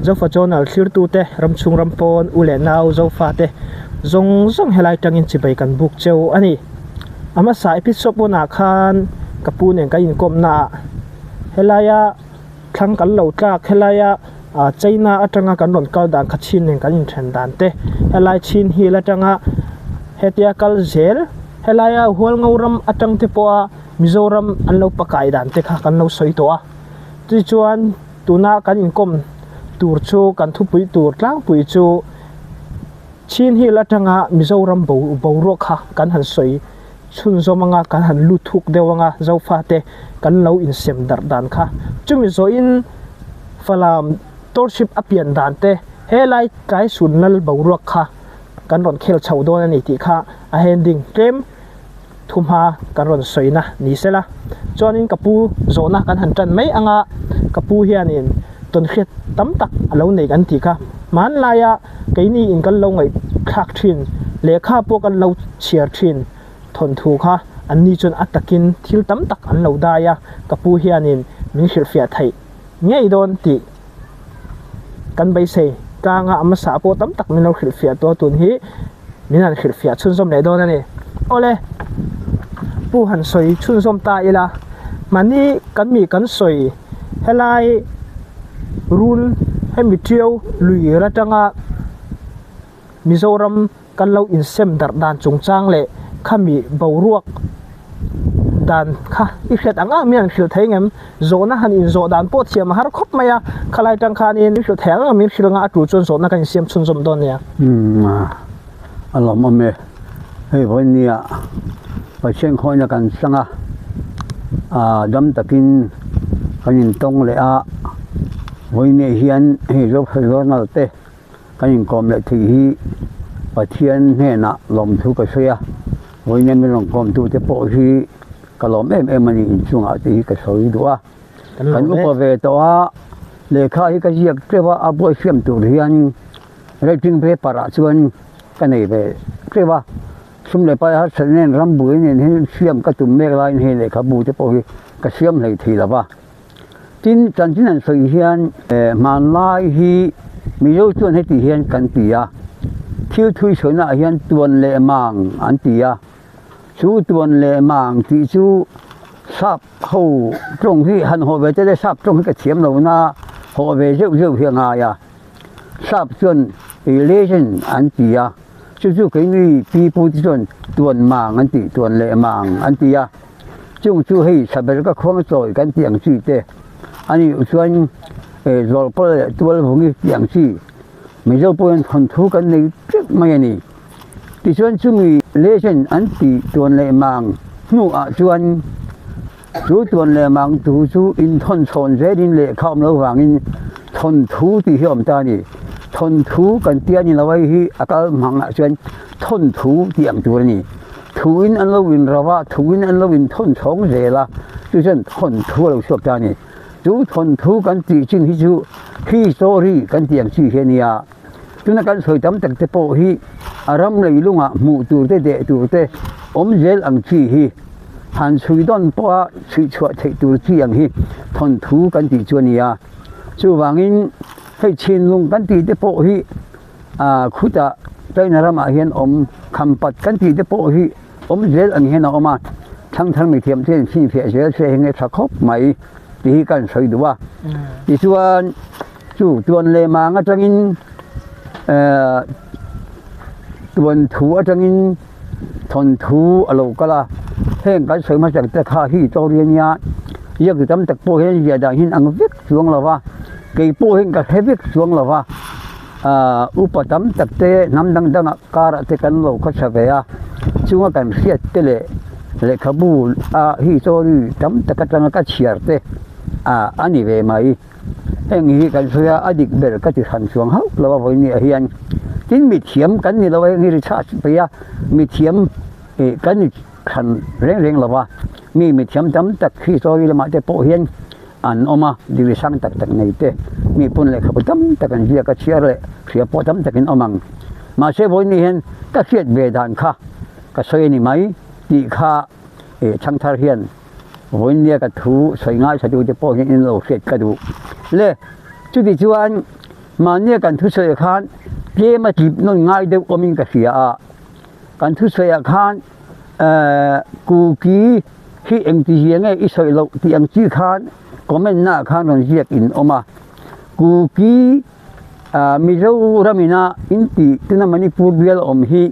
zo fa chon al thlir tu te ram chung ram pon ule nau zo fa te zong helai tangin chibai kan buk cheu ani ama sa episode pona khan kapu ne ka in kom na helaya thlang kal lo tlak helaya China atanga kan ron kal dan khachin nen kan in than dan te helai chin hi la tanga hetia kal zel helaya hol ngauram atang te poa Mizoram an lo pakai dan te kha kan lo soi to a ti chuan tuna kan in kom tur chu kan thu pui tur tlang pui chu chin hi la tanga Mizoram bo ro kha kan han soi chun zo manga kan han lu thuk dewanga zo fa te kan lo in sem dar dan kha chumi zo in falam torship apian dan te helai kai sun lal bo ro kha kan ron khel chau do ani ti kha a hending kem thumha kan ron soina ni sela chuanin kapu zona kan han tan mai anga kapu hianin ton khet tam tak alo nei kan ti kha man laya keini in kan lo ngai khak thin lekha po kan lo chiar thin thon thu kha anni chon atakin thil tam tak an lo daya kapu hianin min khil fia thai ngei don ti kan bai sei kanga ama sa po tam tak min lo khil fia to tun hi min an khil fia chun som le don ani ole pu han soi chun som ta ila mani kan mi kan soi helai run hemi triau lui ra tanga Mizoram kan lo in sem dar dan chung chang le khami boruak dan kha i khet anga mian khil theingem zona han in zo dan po thiam har khop maya khalai tang khan in khil theng mi khil nga tu chon zona kan siam chun som don ya alom ame hei vonia pa chen khoi na kan sanga dam takin kanin tong le a voine hian hei zo phalo te kanin kom le thi hi pathian he na lom thu ka soya voine mi long kom tu te po hi kalom em ani in chunga te hi ka soi duwa kan upa ve to a lekha hi ka jiak trewa a boy fiam tu hian rating pe para chuan kanei ve trewa sum le pa ha sanen ram bui nen he fiam ka tum me lai he lekha bu te po hi ka siam lei thi lawa tin chan chin an soi hian man lai hi mi yo chuan he ti hian kan tia thiu thui sona hian tuan le mang an tia chú tuần lệ mạng thì chú sắp hậu trong khi hành họ về tới sắp trong cái chiếm đầu na họ về rượu hiện à sắp chuẩn election anh chị chú cái này people chuẩn tuần mạng anh chị tuần lệ mạng anh chị chú hay sắp về cái khoang rồi cái tiếng gì thế anh chuẩn rồi bây tuần vùng cái tiếng gì mấy giờ bây giờ thằng thu cái này rất mấy này thì chuẩn chú người election anh chị tuần lệ mạng nu chuẩn chú tuần lệ mạng chú in thôn chọn dễ in lệ không lâu vàng in thôn thu thì hiểu ta nhỉ thôn thu cần tiền như là vậy hi cái mạng chuẩn thôn thu tiền chú nhỉ thu in anh lâu in ra thu in anh lâu in thôn chọn dễ là chú chuẩn thôn thu lâu suốt ta nhỉ chú thôn thu cần tiền chính hi chú khi sorry cần tiền chỉ hiện nha chú nó cần soi tấm tận tế bộ hi ram lấy luôn mù tu te zel ang chi hi han sui don po sui chua thei tu chi ang hi thon thu kan ti chuania chu wangin hei chin lung kan ti te po hi khuta taina rama hian khampat kan ti te po hi zel ang hian oma thang mi thiam chen chi phia zel se henge thakop mai ti kan soi duwa ti chuan chu tuan le ma nga changin tuần thu ở trong in thôn thu ở lầu cả là hẹn cái sợi mà chẳng ta khá hi cho riêng nha giờ cái tấm tắc po hiện giờ đang hiện ăn viết xuống là va cái po hiện cái hết viết xuống là va upa tấm tắc te nắm đăng cả te căn lầu có sao vậy chúng ta cần xét te lệ kabu hi cho đi tấm tắc cái trang cái chiar te anh về mai hẹn hi cái sợi adik ber cái thì hành xuống hậu là vậy nè hiện tin mi thiam kan ni lawai ngi richard pia mi thiam kan ni khan reng lawa mi thiam tam tak khi soi lama te po hian an oma di sang tak nei te mi pun le khap tam tak an dia ka chiar le khia po tam takin omang ma se voi ni hen ka khiat ve dan kha ka soi ni mai ti kha chang thar hian voi ni ka thu soi ngai sa du te po hian in lo khiat ka du le chu di chuan mà nia cần thu sợi khan kia mà chìm nó ngay được ôm mình cả xìa à cần thu sợi khan cụ ký khi anh ti hiền ngay ít sợi lộc thì anh chỉ khan có mình na khan còn giết in oma cụ ký Mizoram in ti tina Manipur bial om hi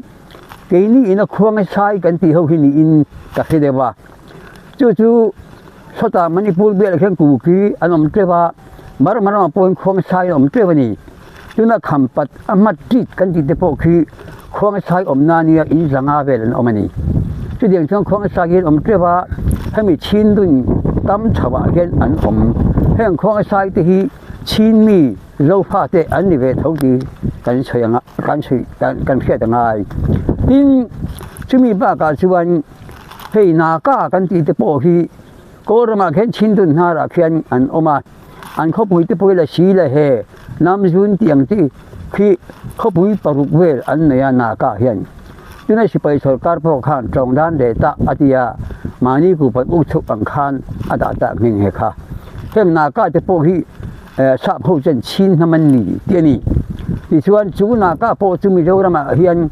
cái ní ina khuang sai kan ti ho hi ni in ka se dewa chu sota Manipur bial khen ku ki an om trewa mar ma point khuang sai om trewa ni tuna khampat amat ti kan ti te po khi khuang sai om na ni in zanga vel om ani chu diang chang khuang sai gen om trewa ha mi chin dun tam chawa gen an om heng khuang sai te hi chin mi lâu pha tệ anh đi về thấu đi cảnh chơi ngã cảnh xe tầng ai tin chúng mình ba cả chú anh hay na cả cảnh đi tới bộ khi có mà khen chín tuần ha là khen anh oma anh không bùi tới bùi là xí là hè nam duyên tiếng thì khi không bùi bảo rục về anh này na cả hiện cho nên sự bây giờ các bộ khan trong đan để ta atia mà ni cũng phải ưu chụp bằng khan ada ta nghề hè kha thêm na cả tới bộ khi sắp hậu chân chín năm anh nỉ tiền nỉ thì chuan chú na cả bộ chú mi đâu mà hiện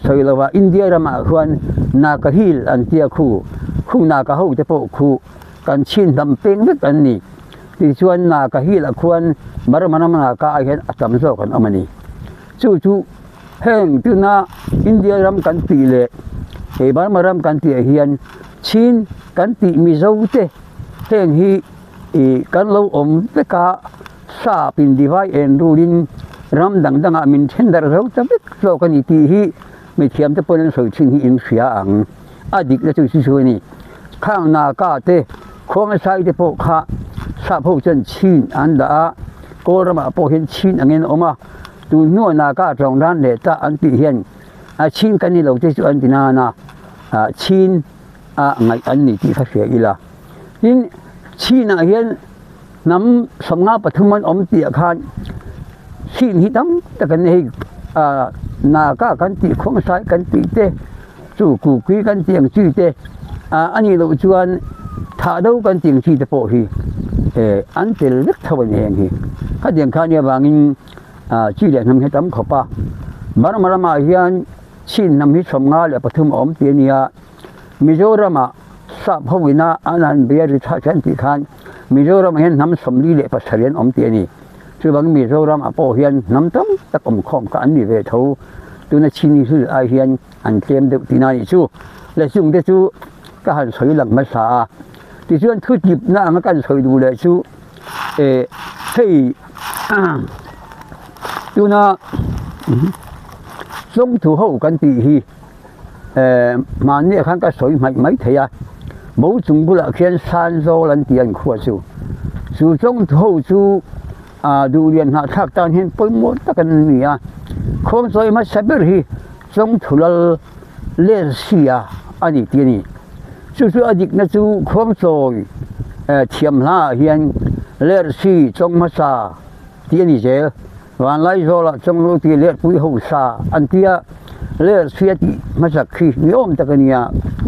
sợi là India mà chuan na cả hill anh tia khu na cả hậu tới bộ khu cần chín năm peng biết anh nỉ thì chuan na cả hill là chuan mar mà na cả hiện tầm số còn ông nỉ chú heng tu na India ram cần tỷ lệ thì mar mà ram cần tỷ hiện chín cần tỷ mi dâu thế heng hi kan lo om te ka sa pin divai en ruin ram dang dang a min then dar ro ta bik lo kan ti hi mi thiam te pon so chin hi in sia ang adik la chu chu ni khang na ka te khong sai te po kha sa pho chen chin an da ko rama po hin chin angin oma tu no na ka trong dan le ta an ti hian a chin kan ni lo te chu an ti na na chin a ngai an ni ti kha sia ila in chi na hiền nắm sông ngã bát thuman om tiệt khan xin hi đắm ta cái này na cả cái ti không sai cái ti te chủ cụ quý cái tiếng chữ te anh ấy lâu chuan thà đâu cái tiếng chữ te po hi anh tel rất thâu anh hi cái tiếng khan nhà vàng chữ điện nằm hết đắm khổ pa mà hiền xin nắm hết sông ngã là bát thum om tiệt nia Mizoram sắp hậu vina anh bây giờ thay chân thì khan Mizoram hiện nắm sầm li lệ phát triển om tiền này chứ bằng Mizoram ở bộ hiện nắm tấm ta cũng không có anh đi về thâu tôi nói xin như ai hiện anh xem được thì này chú là dùng để chú cái hàng sợi lằng mất xa thì chú anh thu dịp na mà cái sợi đủ lệ chú hey tôi nói giống thủ hậu cái gì hi mà nè khang cái sợi mấy thế à bố chúng bữa là khiến san do lần tiền của chú trong thâu chú đủ liền hạ thác tan hiện bối một tất cả người không rồi mà sẽ biết hi trong thủ là lên xia anh đi tiền này chú anh nó chú không rồi thiểm la hiện lên xi trong mà sa tiền này chứ và lại rồi là trong lối tiền lên bối hậu sa anh tia lên xia thì mà sa khi nhôm tất cả người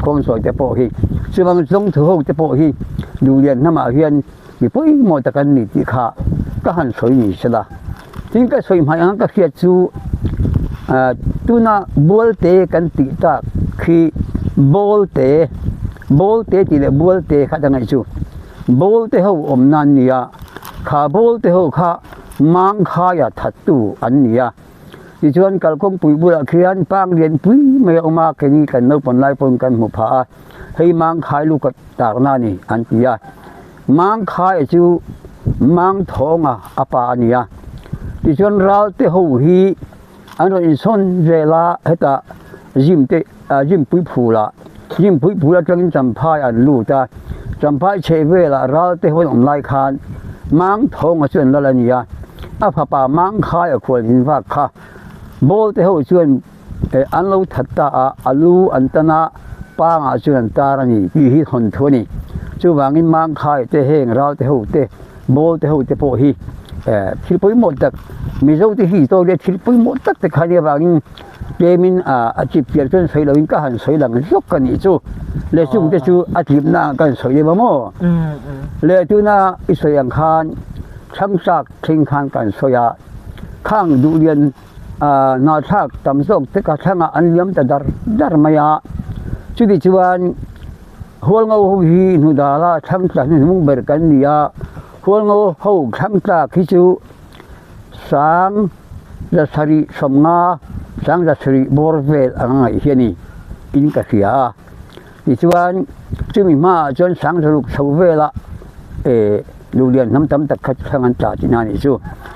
không rồi để bỏ hi chứ bằng trong thủ hậu để bỏ hi đủ liền nằm ở hiện bị bối một tất cả người thì khá cái hành soi này sẽ là chính cái soi mà anh cái kia chú tu na bol te kan ti ta khi bol te thì là bol te khác ngay chú bol te hậu om nan nia khá bol te hậu khá mang khá ya thật tu anh nia thì chú anh kalau công bùi bùi khi anh bang liền bùi mấy ông mà cái này cần nấu phần lai phần cần một phá hay mang khai lu cái tạc na ni anh tia mang khai chú mang thong apa nia thì chú anh rau te hậu hi anh nói son rela hết gym bùi phù là trong chăm phai anh lu ta chăm phai chế về là rau te hậu ông lai khan mang thong ở chuyện đó là nia apa mang khai ở khu vực vác kha bol te ho chuan an lo thatta alu antana pa nga chuan tarani hi hi hon thoni chu wangin mang khai te heng rau te ho te bol te ho te po hi thil poi mo tak mi zo te hi to le thil poi mo tak te khani wangin kemin a chip pial chen sei lo in ka han sei lang zok kan ni chu le chung te chu a thip na kan sei ba mo le tu na isoi ang khan chăng sạc thinh khan kan soya khang du lian na thak tam zok te ka thanga an liam ta dar maya chu di chuan hol ngô hi nu da la chăng sa ni mung ber kan nia hol ngô ho chăng sa khi chu sang ra sari somnga sang ra sari borvel angai hiani in ka sia di chuan chu mi ma chon sang ruk sovela du lian nam tam tak khat thangan ta tinani chu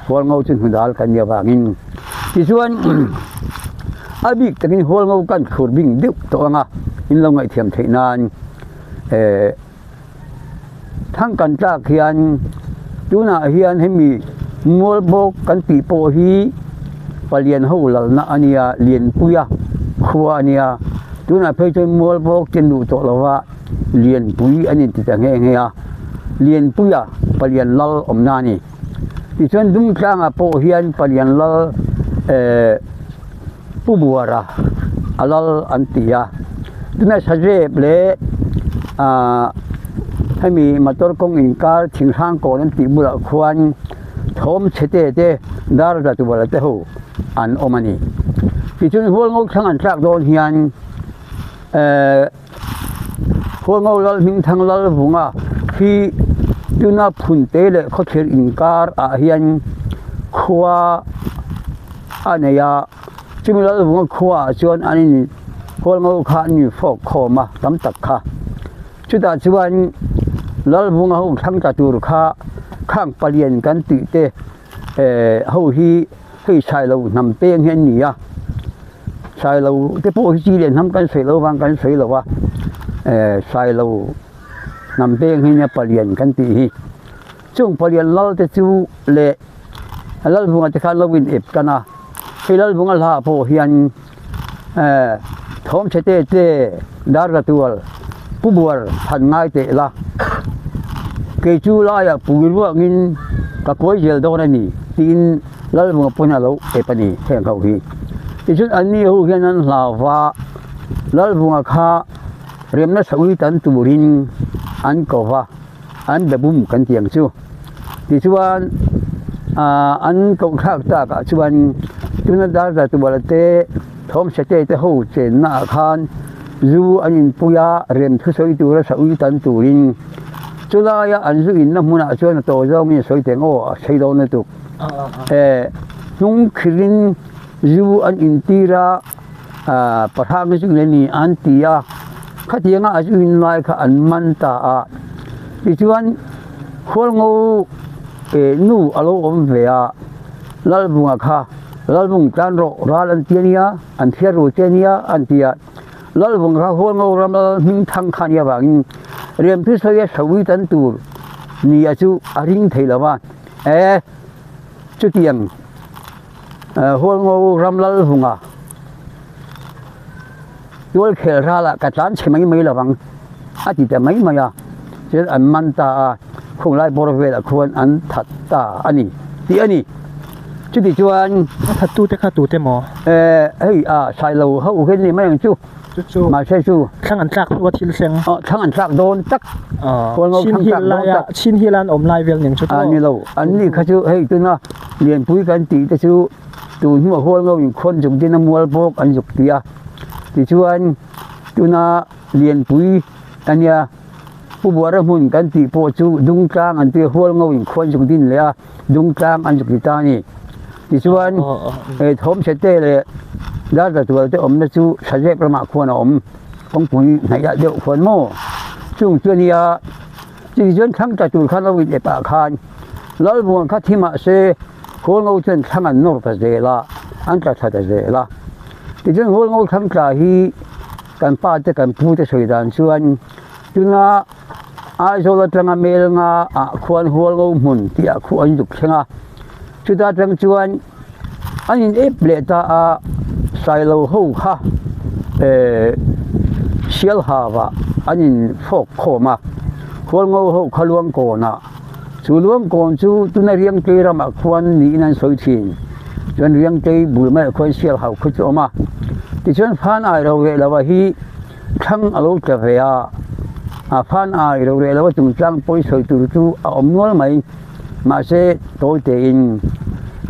hol ngô chun nu dal kan nia wangin di chuan abik takin hol ngô kan khur bing deuh to anga in lo ngai thiam theinan thang kan ta khian tuna hian hemi mol bok kan pi po hi palian ho lal na ania lien puya khuwa ania tuna phei choi mol bok chen du to lawa lien pui ani ti ta nge nge a lien puya palian lal omna ni ti chuan dung tlang a po hian palian lal pu buara alal antia tuna saje bleให้มีมอเตอร์กงอินการทิ้งทางก่อนนั้นตีบุระควรทอมเชเตเตดาร์จัตุบาลเตหูอันอมานีที่จุดหัวงูทั้งอันจากโดนเฮียนหัวงูลลมิงทั้งลลบุงอ่ะที่จุน่าพุ่นเตเลเขาเชิญอินการอาเฮียนขวาอันเนียจุดลลบุงขวาจวนอันนี้หัวงูขานี่ฟอกคอมาตำตักขาชุดอาชีวันลลบุงเขาทั้งจัตุรข้าข้างปลียนกันติเตเขาให้ชายเรานำเป้งเห็นนี่อ่ะชายเราที่พวกจีเรียนทำกันเสร็จแล้ววางกันเสร็จแล้วว่าชายเรานำเป้งเห็นเนี่ยปลียนกันติช่วงปลียนเราจะจูเละลลบุงจะขาเราวินเอฟกันนะให้ลลบุงลาพวกเฮียนทอมเชเตเตดาร์กตัวผู้บวชทันง่ายเตะละเกจูลายปูกินว่างินกับก้อยเจลโดนนี่ตีนแล้วมึงพูดอะไรเอปนี่แข่งเขาฮีที่ชุดอันนี้เขาเขียนนั้นลาวาแล้วมึงข้าเรียมนัสวิตันตูรินอันกว่าอันแบบบุ้มกันเตียงชูที่ชวนอันกงข้าวตากชวนจุนดาร์ตัวละเตะทอมเสเตเตหูเจนนาคานจูอันนี้ปุยาเรียมทุสอยตัวละสวิตันตูรินจุลายอันจูอินน้ำมันชวนตัวเจ้ามีสอยเตงโอ้ใช้โดนตุกนุ่งครินจูอันอินทีระประธานจุเลนีอันตียาขัดยังอาจูอินไลค์อันมันตาที่ชวนคนงูนู่อารมณ์เวียลลบุงข้าลลบุงจันโรราลันเทียนียอันเทียรูเทียนียอันเทียลลบุงข้าคนงูรำลมิงทังขันยาบางเรียนพิเศษสวิตันตูนี่อาจูอาริงเทลว่าจุดเตียงหัวงูรำลลบุงตัวเขลาละกระจานเฉยไม่ละบังอาทิตย์ไม่มาอ่ะเจ้าอันมันตาคงไล่บริเวณควรอันถัดตาอันนี้ที่อันนี้จุดที่ชวนถัดตู้เตะข้าตู้เตะหมอเฮ้ยใส่เราเขาเห็นนี่ไม่ยังจูมาใช่จูทั้งอันจากตัวทิลเซงทั้งอันจากโดนตักชินฮิลายชินฮิลันอมไลเวลอย่างชุดอันนี้เราอันนี้เขาจูเฮ้ยตัวน่ะเรียนปุ้ยกันตีแต่จูตัวที่มาหัวเราอยู่คนจุดที่น้ำมัวพกอันจุกเตียที่ชวนตัวน่ะเรียนปุ้ยอันเนี้ยผู้บวชหุ่นกันตีโพจูดุงกลางอันที่หัวเราอยู่คนจุดที่เลยดุงกลางอันจุกที่ตานี่ที่ชวนทอมเชเต้เลยดาร์ตัวเตอมนั่นจูสัจเจประมาควรอมของปุ๋ยไหนจะเดี๋ยวควรโม่ช่วงตัวนี้จีจนทั้งจัตุขันเราวิเดปะคานแล้วบวงคัดที่มาเสหัวงูจนทั้งอันนอกเจละอันจะชัดเจละจีจนหัวงูทั้งกลาฮีกันป้าจะกันพูดจะสวยดันชวนจุน่าอาโซลจังเมลงาควรหัวงูมุนที่ควรจุกเชงจุดาจังชวนอันนี้เอฟเลตาใส่เราหูค่ะเชียลฮาวะอันนี้ฟอกโคมาควรงูหูขลวงโกนะชูลวงโกนชูตุนเรียงเกลมาควรนี่นั่นสวยจริงจนเรียงเกบุลไม่ควรเชียลฮาวคุจอมาที่ฉันผ่านไอเราเวลาว่าฮีทั้งอารมณ์จะเวียผ่านไอเราเวลาว่าจุงจังปุยสวยตุจูอมนวลไหม mà sẽ tối tiền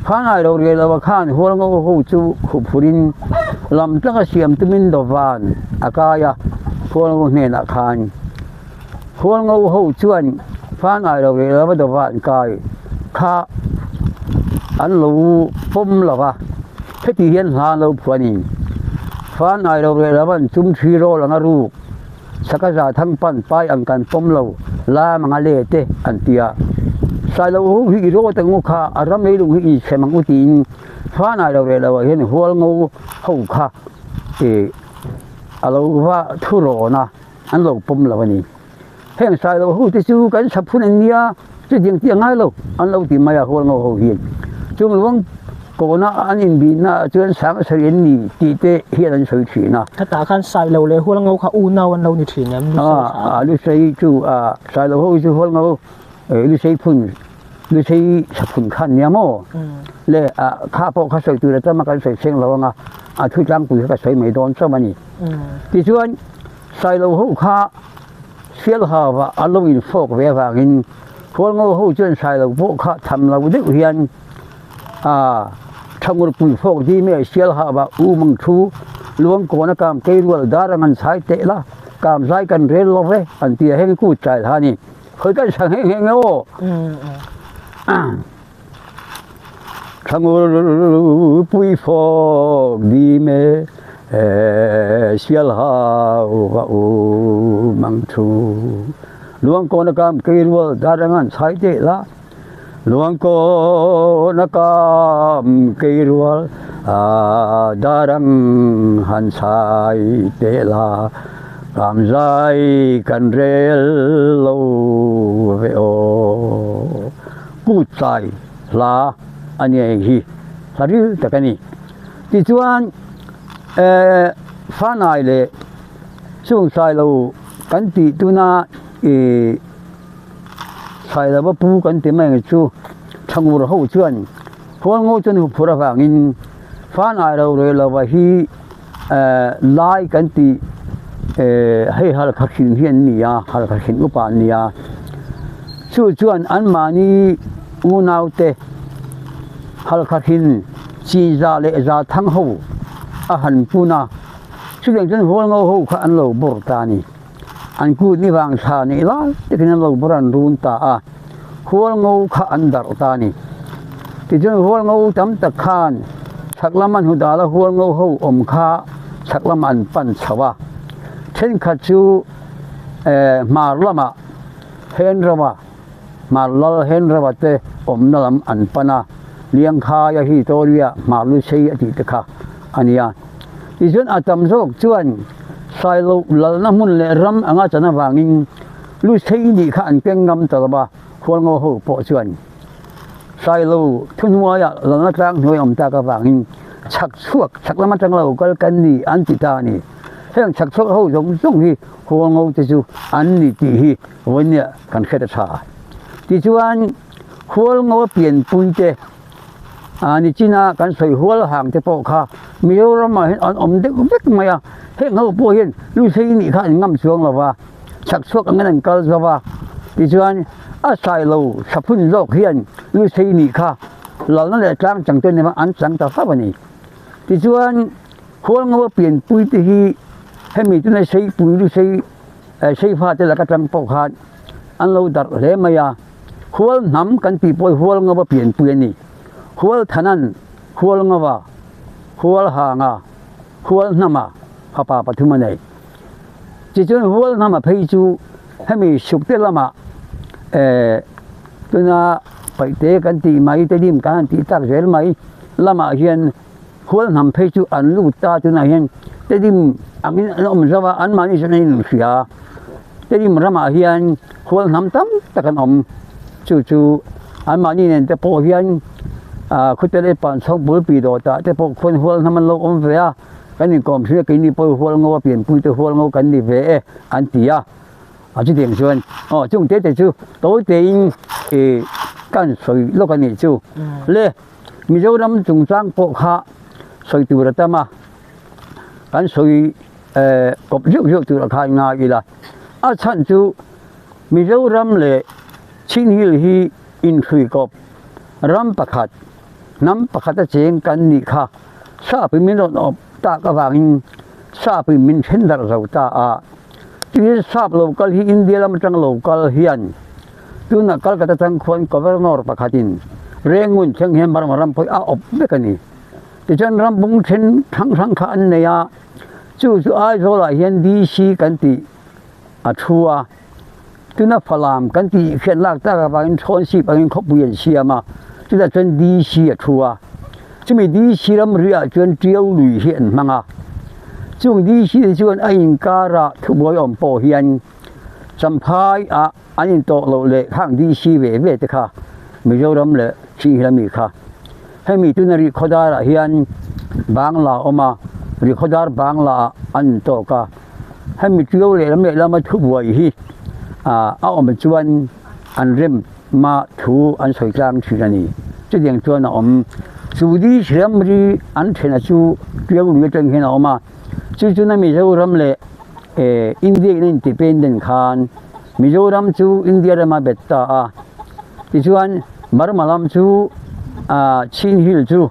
phá ngày đầu rồi là khan hoa ngô hậu chú khúc phurin làm tất cả xiêm tụi mình đồ van akaya hoa ngô này là khan hoa ngô hậu chuan phá ngày đầu rồi là đồ van kai kha anh lù phum là va thế thì hiện hà lù phuanin phá ngày đầu rồi là bạn chúng thi rô là ngaru saka za thang pan pai ang kan pom lo la mga lete antia sai lo hu hi ro ta ngo kha aram nei lu hi semang utin fa na lo re lo hen hol ngo ho kha e alo wa thu ro na an lo pom lo ni hen sai lo hu ti chu kan sap phun ania chu ding ti ngai lo an lo ti maya hol ngo ho hi chung luang cô na anh in bị na chuyện sáng sớm ni ti te hiện anh soi thủy naถ้าตาคันใส่เราเลยหัวเราเขาอูนาวันเรานี่ถือเนี่ยลูกใส่จูใส่เราหูจูหัวเราลูกใส่พุ่นลูกใส่สับพุ่นขันเนี่ยโม่เลยข้าพอข้าใส่ตัวแล้วมากันใส่เชียงเราไงทุกจังปุ๋ยก็ใส่ไม่โดนซะมันนี่ที่ส่วนใส่เราหูข้าเสียหาว่าอารมณ์อินฟอกเวฟากินหัวเราหูจนใส่เราพวกข้าทำเราได้เรียนทั้งหมดปุ๋ยฟอกที่ไม่เสียหาว่ามังทูล้วงโกนกามเกลือดารังอันสายเตะละกามสายกันเรลโลเวอันที่ให้กู้ใจท่านี่เคยกันสั่งให้โง่ทั้งหมดปุ๋ยฟอกที่ไม่เสียหาว่ามังทูล้วงโกนกามเกลือดารังอันสายเตะละหลวงโกนกามเกลือดารังหันสายเตลากามใจกันเรลโลเวโอกู้ใจลาอันนี้ฮีสารีตะกันนี่ที่ส่วนฟ้าหน่ายเลยช่วงสายเรากันติตุนาใส่แล้วว่าปูกันเต็มไม่ชูช่างวัวเขาชวนพวกงูจนหัวระฟังอินฟ้าหน่ายเราเลยเราว่าฮีไล่กันตีให้ฮัลขัดขินเฮียนนี่ยฮัลขัดขินอุปานนี่ยชูชวนอันมานีอูนาวเตฮัลขัดขินจีจาเลจาทั้งหูอาหันปูนาช่วยจนหัวงูเขาขันเราบรตานีอันกูนี่วางชานี่ละที่กินเราบรันรุนตาหัวงูข้าอันดารตานี่ที่จนหัวงูจำตะคานสักละมันหุดาละหัวงูหูอมข้าสักละมันปันชวะเช่นขัดชูมาละมาเฮนระวะมาละเฮนระวะเตอมนลำอันปนาเลี้ยงข้ายาฮิโตเรียมาลุเชียติตะข้าอันนี้ที่จนอาตมโซกชวนใส่ลูหลังน้ำมันเลยรำอ่างจันทร์วางิงลูกใช้นี่ข้าอันเก่งงำตลอดบ่ควรโง่หูปอชวนใส่ลูทุนหัวอย่าหลังน้ำตรังหัวอมตากระวางิงชักชวกชักละมันจังเราก็กันนี่อันติตานี่เรื่องชักชวกหูส่งที่ควรโง่จะจูอันนี้ที่วันเนี้ยกันแค่จะชาที่ชวนควรโง่เปลี่ยนปุยเจอันนี้จีน่ากันใส่หัวห่างจะปอกข้ามีเรามาเห็นอมเด็กเด็กมาเห็นเขาพูดเห็นลูกชายนี่ข้าง่ำช่วงเราว่าชักชวกอันนั้นก็จะว่าที่ชวนอาศัยเราสับพุ่นโลกเฮียนลูกชายนี่ข้าเรานั่นแหละจ้างจังตัวนี้มาอันจังตาฟ้าวันนี้ที่ชวนควรเราเปลี่ยนปุยที่ให้มีตัวในใช้ปุยลูกชายใช้ฟ้าแต่ละกระจังปอกขาดอันเราดัดเลยมายาควรนำกันปีปอยควรเราเปลี่ยนปุยนี่ควรท่านั้นควรเราว่าควรหางควรนำมาพระป่าปฐุมเนี่ยที่จนหัวนำมาพิจูให้มีสุขเตละมาตัวน่ะไปเตะกันตีไม่เตะดิมกันตีตักเจลไม่ละมาเห็นหัวนำพิจูอันลูกตาตัวน่ะเห็นเตะดิมอันนี้อมจะว่าอันมานี่จะไม่หนุนเสียเตะดิมละมาเห็นหัวนำตั้มตะกันอมจู่อันมานี่เนี่ยจะพอเห็นคุณจะได้ปั่นสองบุญปีโดดแต่พอคนหัวนำมันลงอมเสียกันนี่กอมเชื่อกันนี่พอหัวงูเปลี่ยนปุยตัวหัวงูกันนี่เวอันตีอาจจะเดียงชวนจงเตะจู่โตเตียงกันสวยโลกันนี่จู่เลยมีเจ้าดำจงจ้างปกขาสวยตัวระดับมากันสวยกบยุกตัวราคาง่ายละฉันจู่มีเจ้าดำเลยชิ้นหิลฮี in khui kop ram pakhat nam pakhat a cheng kan ni kha sa pi min op ta ka wangin sa pi min then dar zo ta a ti sa local hi India lam tang local hian tu na Kolkata tang khon governor pakhatin rengun cheng hem bar maram poi a op bekani ti chan ram bung then thang kha an ne ya chu ai zo la hian DC kan ti a thua tu na phalam kan ti khian lak ta ka bangin thon si bangin khop buyen siama tu da chen DC a thua chumi DC ram ria chen triau lui hian manga chung DC chuan a in kara thu boi om po hian champhai a anin to lo le khang DC ve te kha Mizoram le chi hilami kha hemi tu na ri khodara hian bangla oma ri khodar bangla an to ka hemi triau le lam thu boi hi a om chuan an rem ma thu an soi tlang thirani chu diang chuan a om chu di shram ri an thena chu triau lu teng hena oma chu na Mizoram le India independent khan Mizoram chu India rama betta a ti chuan Burma lam chu Chin Hill chu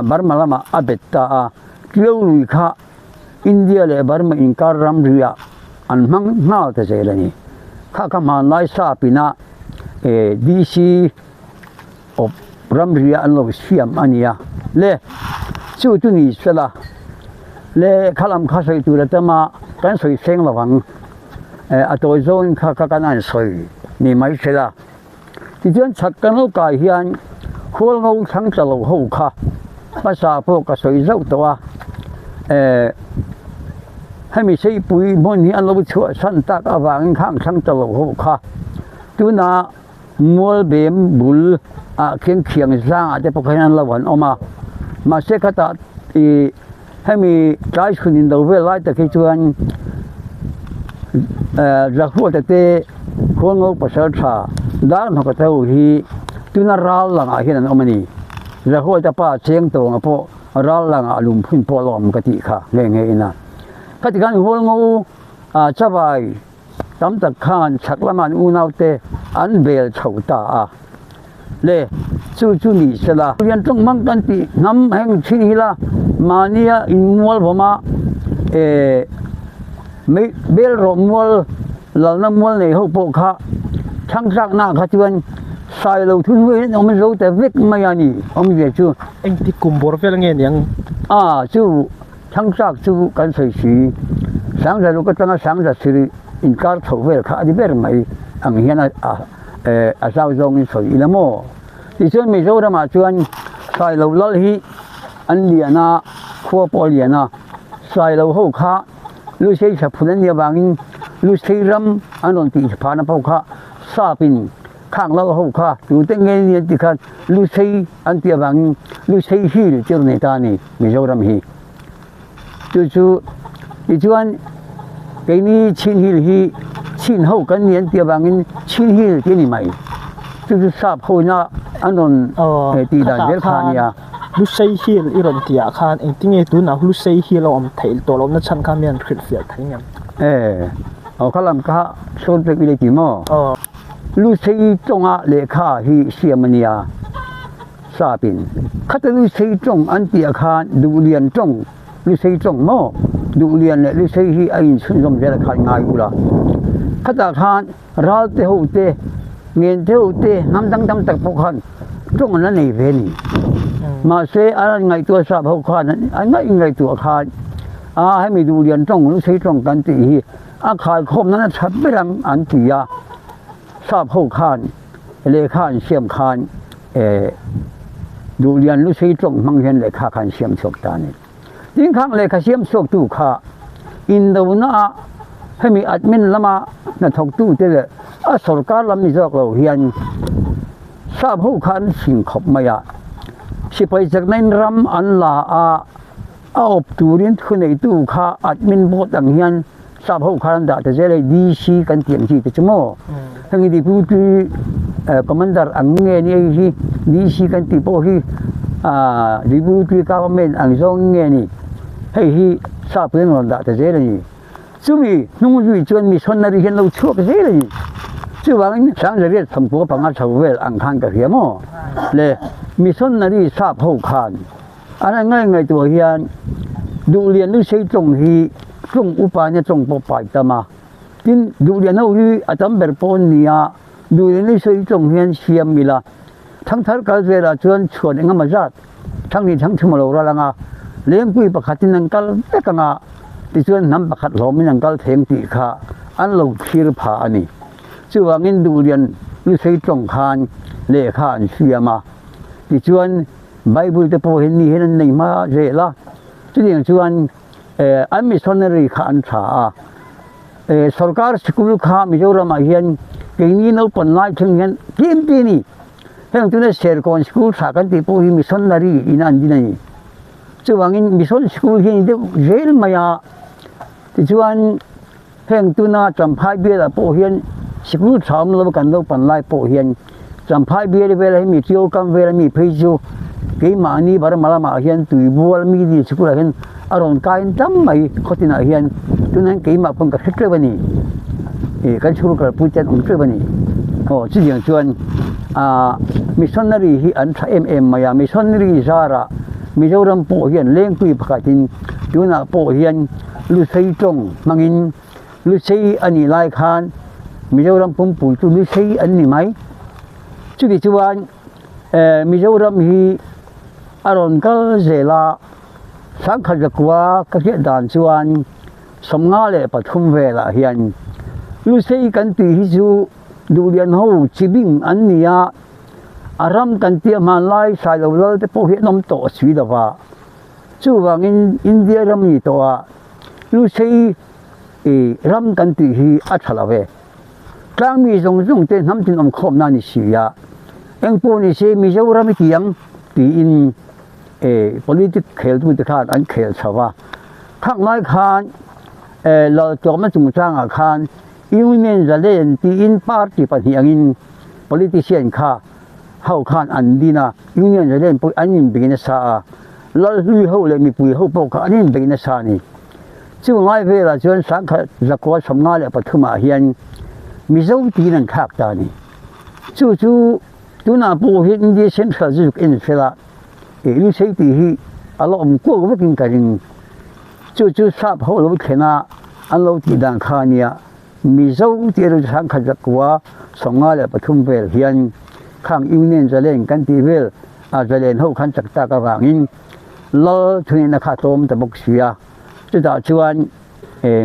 Burma lama a betta a triau lu kha India le Burma in kar ram ria an mang na ta jelani kha man lai sa pina DC of ram ria an lo siam ania le chu tu ni sela le khalam kha soi tu la tama kan soi seng lawang a toy zone kha kan an soi ni mai sela ti chen chak kan lo kai hian khol ngau thang chalo ho kha pasa po ka soi zau towaให้มีใช้ปุ๋ยมันนี้อันเราช่วยสั้นตากวางข้างช่างตลกหัวข้าตัวน่ะมัวเบมบุลเขียงสร้างอาจจะพวกนั้นเราหวันออกมาเสกตาให้มีใจคุณอินโดเวลไลแต่คิดว่ารักหัวแต่เตะคนงกประเสริฐชาด้านของกระเทาฮีตัวน่ะรัลลังอาเห็นอันออกมานี่รักหัวแต่ป้าเชียงตัวพวกรัลลังอาลุมพุ่นพอลอมกติค่ะเงี้ยนะขณะการหัวงูชาวบ้านตำตะขานชักละมันอุณาวเตอันเบลชาวตาเล่จูนี่สละเรียนตรงมังกันตีน้ำแห่งชินีละมาเนียอินมัวผมมาไม่เบลรมัวเหล่านั้นมัวในหัวโปกะช่างสักหน้าขัดวันใส่เราทุนเว้นเอาไม่รู้แต่วิกไม่ยานี่เอาไม่เจอจูเอ็งที่กลุ่มบริเวณเงี้ยยังจูทั้งซากจูกันใส่สีสังจะรู้ก็ต้องสังจะสื่ออินการถูกเวลข้าที่เบรไม่อังเฮียนอาสาวจงสวยละโมที่ส่วนมิโซรามาชวนใส่เราลัลฮีอันเลียนาขั้วปอเลียนาใส่เราหูข้าลูกเสียพูดนั้นเดียบางลูกเสียรำอันนั้นตีสะพานพวกข้าซาปินข้างเราหูข้าอยู่ตั้งเงี้ยที่ข้าลูกเสียอันเดียบางลูกเสียฮีเจ้าในตานี่มิโซรามฮีจู่ที่ชวนไอ้นี่ชินฮิลฮีชินหูกันเนียนเดียบางชินฮิลที่นี่ไหมจู่ทราบเขาเนี่ยอันนั้นตีดันเวลคานียลุเซฮิลอีรอนตีอาคารเองที่เงี้ยตัวน่ะลุเซฮิลเราอมถ่ายตัวเราเนี่ยฉันข้ามีอันคริสเฟียร์ทั้งนั้นเอาข้าลำข้าโซนเป็นวิเลจิโมลุเซจงอาเลขาฮีเซียมเนียซาบินข้าแต่ลุเซจงอันตีอาคารดูเรียนจงลุเซจงโมดูเรียนเนี่ยลุเซฮีไอ้ชุนยมเจริญขันง่ายอุละข้าแต่ขานรัลเตหูเตเงินเทหูเตน้ำตั้งตะพกขันจงนั้นในเวนีมาเสอะไรไงตัวสาบพกขันอันนั้นไงตัวขันให้มีดูเรียนจงลุเซจงกันตีฮีอาคารคมนั้นชัดไม่รังอันตียาสาบพกขันเลขาเสียมขันดูเรียนลุเซจงมังเห็นเลขาขันเสียมชกตานี่ยิ่งครั้งเลยข้าเชื่อมสกตู้ข้าอินโดน่าให้มีอัดมินละมาในทกตู้เจริญสรการละมีจอกเราเฮียนทราบผู้ขันสิ่งขบมายาสิไปจากในรำอันลาเอาตูรินขึ้นในตู้ข้าอัดมินโบดังเฮียนทราบผู้ขันด่าแต่เจริญดีชีกันเตียงที่จะชั่วโมงทั้งนี้ผู้ที่คอมมานเดอร์อังเงี้ยนี่ที่ดีชีกันที่พวกที่รีบูที่ก้าวเมนอังซองเงี้ยนี่ให้ที่ทราบเรื่องนั้นแต่เจริญนี่ซึ่งมีนุ่งจุยจวนมีชนนารีเห็นเราชั่วก็เจริญ chứ bằng sáng giờ biết thằng bố bằng sầu về ăn khan cả hiếm mò lệ missionary sáp hậu khan anh ngay ngay tuổi hiền đủ liền lúc xây trồng hi trồng upa nhà trồng bò phải ta mà tin đủ liền hậu hi ở tấm bờ pôn nia đủ liền lúc xây trồng hiền xiêm mì là thằng thar cái về là chuyên chuẩn anh mà ra thằng này thằng chung lâu ra là liền quy bạc tin anh cal tất cả ngà thì chuyên nắm bạc lom anh cal thêm tị khá anh lâu khir phá anh chứ bằng in đủ liền lúc xây trồng khan lệ khan xiêm mà thì chuyên Bible te po hin ni hin nei ma je la chu ding chuan an missionary khan tha sarkar school kha Mizoram a hian keini no pon lai thing hian kim ti ni heng tu ne ser kon school tha kan ti po hi missionary in an di nei chu wangin mission school hi de zel maya ti chuan heng tu na champhai bia la po hian school tham lo kan no pon lai po hian champhai bia le vel hi mi tio kam vel mi phei chu cái mà ni bảo mà làm hiện tùy buôn mi đi chụp lại hiện ở trong cái tấm mày có tin là hiện cho nên cái mà phong cách hết rồi vậy cái chụp cái phụ trách ông rồi vậy chỉ riêng chuyện missionary hi anh em mà missionary ra ra Mizoram bộ hiện lên quy bạc tin cho nên bộ hiện lưu xây trồng mangin lưu xây anh lại khan Mizoram phong phụ tu lưu xây anh mấy chứ thì chuyện Mizoram hi aron kal zela sang khat kwa ka ke dan chuan somnga le pathum vela hian lu sei kan ti hi chu dulian ho chibing an nia aram kan ti man lai sai lo lo te po hi nom to sui da wa chu wangin India ram ni to a lu sei ram kan ti hi a thala ve tlang mi zong zong te nam tin om khom na ni sia eng po ni se Mizoram ki yang ti in politic khel tu te khan an khel chawa thak lai khan lo chom chung chang a khan union zalen ti in party pa hi angin politician kha hau khan an dina union zalen pu anin begin sa lo hui ho le mi pui ho po kha anin begin sa ni chu ngai ve la chuan sang kha zakwa somnga le pathuma hian mizo ti nan khak ta ni chu tu na po hi India central zu in fela lu sei ti hi alo om ko ko kin ka ring chu sap ho lo khena an lo ti dan khania mi zo ti ro sang kha jakwa songa le pathum vel hian khang union zalen kan ti vel a zalen ho khan chak ta ka wangin lo thuin na kha tom ta bok sia chu da chuan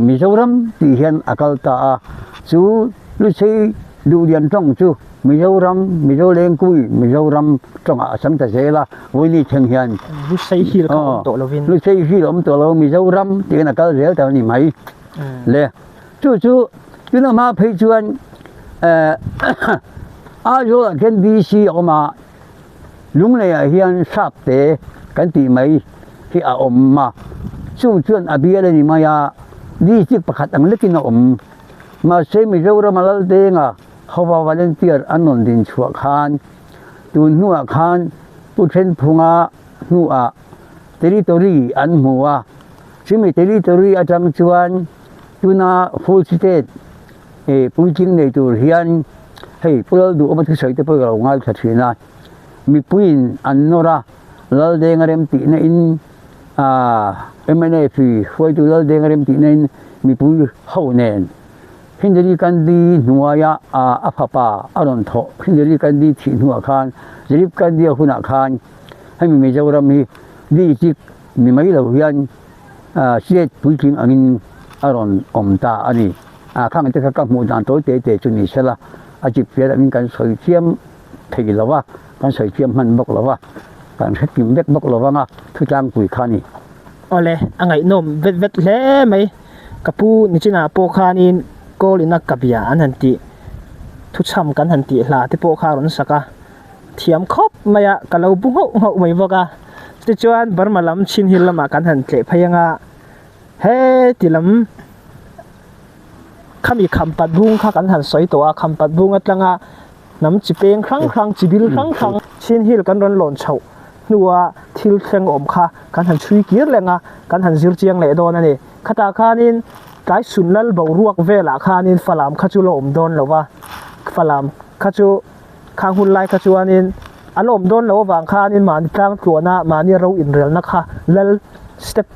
Mizoram ti hian akal ta chu lu sei du lian trong chu Mizoram kui Mizoram trong asam ta zela wini theng hian lu sei hi la ka to lovin lu sei hi lom to lo Mizoram ti na kal zel ta ni mai le chu na ma phei chuan a zo ken DC oma lung le hian sap te kan ti mai hi a om ma chu chuan abia le ni maya di chik pakhat ang lekin om ma se Mizoram malal te nga hawa volunteer anon din chua khan tun nuwa khan puthen phunga nuwa territory an muwa chimi territory atang chuan tuna full state puiting nei tur hian hei pulal du omat sai te pol ngal thathina mi puin an nora lal de ngarem ti na in MNF foi tu lal de ngarem ti na in mi pui ho nen Hindari kandi nuaya afapa aron tho hindari kandi thi nuwa khan jirip kandi huna khan hai mi Mizoram hi di chi mi mai lo hian siet puiking angin aron omta ani khang te ka mu dan to te chuni sela ajip pia angin kan soi chiam thei lawa kan soi chiam man bok lawa kan hekim bek bok lawa nga thu tlang pui khani ole angai nom vet hle mai kapu ni china po khanin ko lina kabia an hanti thu cham kan hanti hla te po kha ron saka thiam khop maya kalau bu ho mai boka ti chuan barmalam chin hil lama kan han tle phayanga he tilam khami khampat bung kha kan han soi to a khampat bung atlanga nam chipeng khang chibil khang chin hil kan ron lon chho nuwa thil thleng om kha kan han chui kir lenga kan han zir chiang le don ani khata khanin cái sunlal bầu ruột về là khan in phalam khachulo om don lova falam khachu khang hun lai khachu anin alom don lo wang khan in man tlang tuana mani ro in rel na kha lal step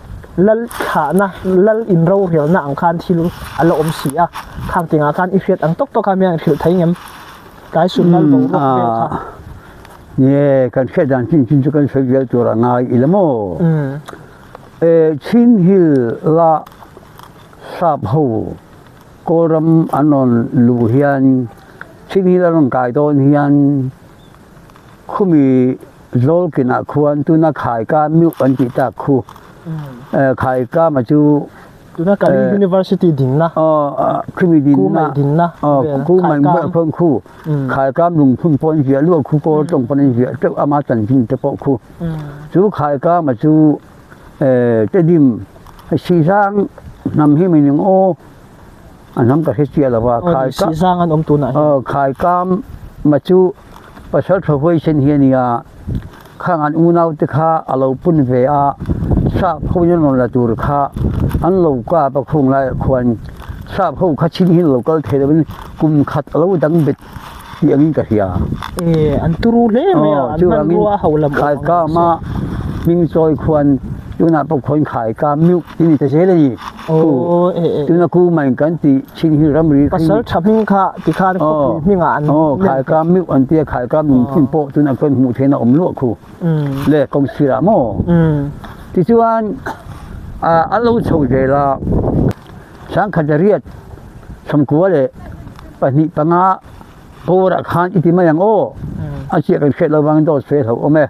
lal kha na lal in ro rel na ang khan thil alom si a khang tinga khan ifet ang tok tok am yang thil thaingem kai sun lal bo ro ve kha ye kan khe dan chin chu kan se gel tu ra ngai ilamo chin hil la sap ho koram anon lu hian chin hil anon kai don hian khumi zol kina khuan tu na khai ka mi an ti ta khu khai ka ma chu tu na kali university din na khumi din na ku mai ba phong khu khai ka lung phun pon hia lu khu ko tong pon hia te ama chan jin te po khu chu khai ka ma chu te dim si sang nam hi min o anam ka he chia la wa khai ka si sang an om tu na khai ka ma chu pasal phoi chen hi nia khang an unau te kha alo pun ve a sa phoi non la tur kha an lo ka pa khung lai khwan sa phou kha chin hi lo kal the bin kum khat alo dang bet yang ka hia an turu le me an man ruwa haulam khai ka ma ming soi khwan tu na pa khon khai ka miu ni te se le ni tu na ku mai kan ti chin hi ram ri pasal thaping kha ti kha ko mi nga an khai ka miu an ti khai ka mun phin po tu na kon mu the na om lu khu le kong sira mo ti chuan alo chou je la sang khajariat sam ku le pani panga pora khan iti ma yang o a chi kan khet lo wang do se tho o me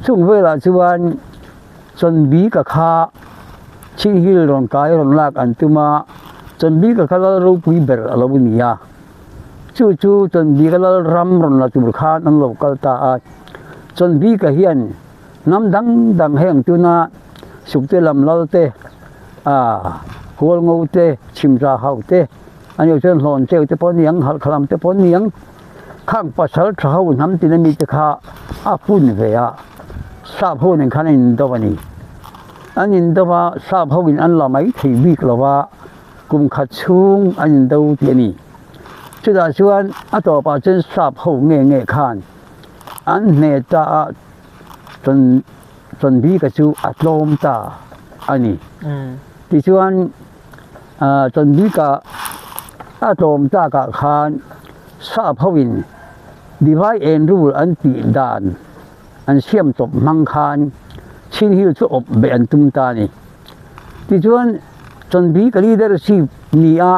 chung ve la chuan chon bi ka kha chi hil ron kai ron lak an tuma chon bi ka kha ro pui ber alo ni ya chu chon bi ka ram ron la tur kha an lo kal ta a chon bi ka hian nam dang heng tu na suk te lam lal te hol ngau te chim ra hau te an yo chen lon cheu te pon yang hal khalam te pon yang khang pasal thau nam ti na mi te kha a pun ve ya sa pho nen khan in do bani an in do wa sa pho in an la mai thei bik lo wa kum khat chung an in do ti ni chu da chuan a to pa chen sa pho nge khan an ne ta chon bi ka chu atlom ta ani ti chuan chon bi ka atlom ta ka khan sa phawin divide and rule an ti dan an siam top mang khan chin hil chu op be an tum ta ni ti chuan chon bi ka leadership ni a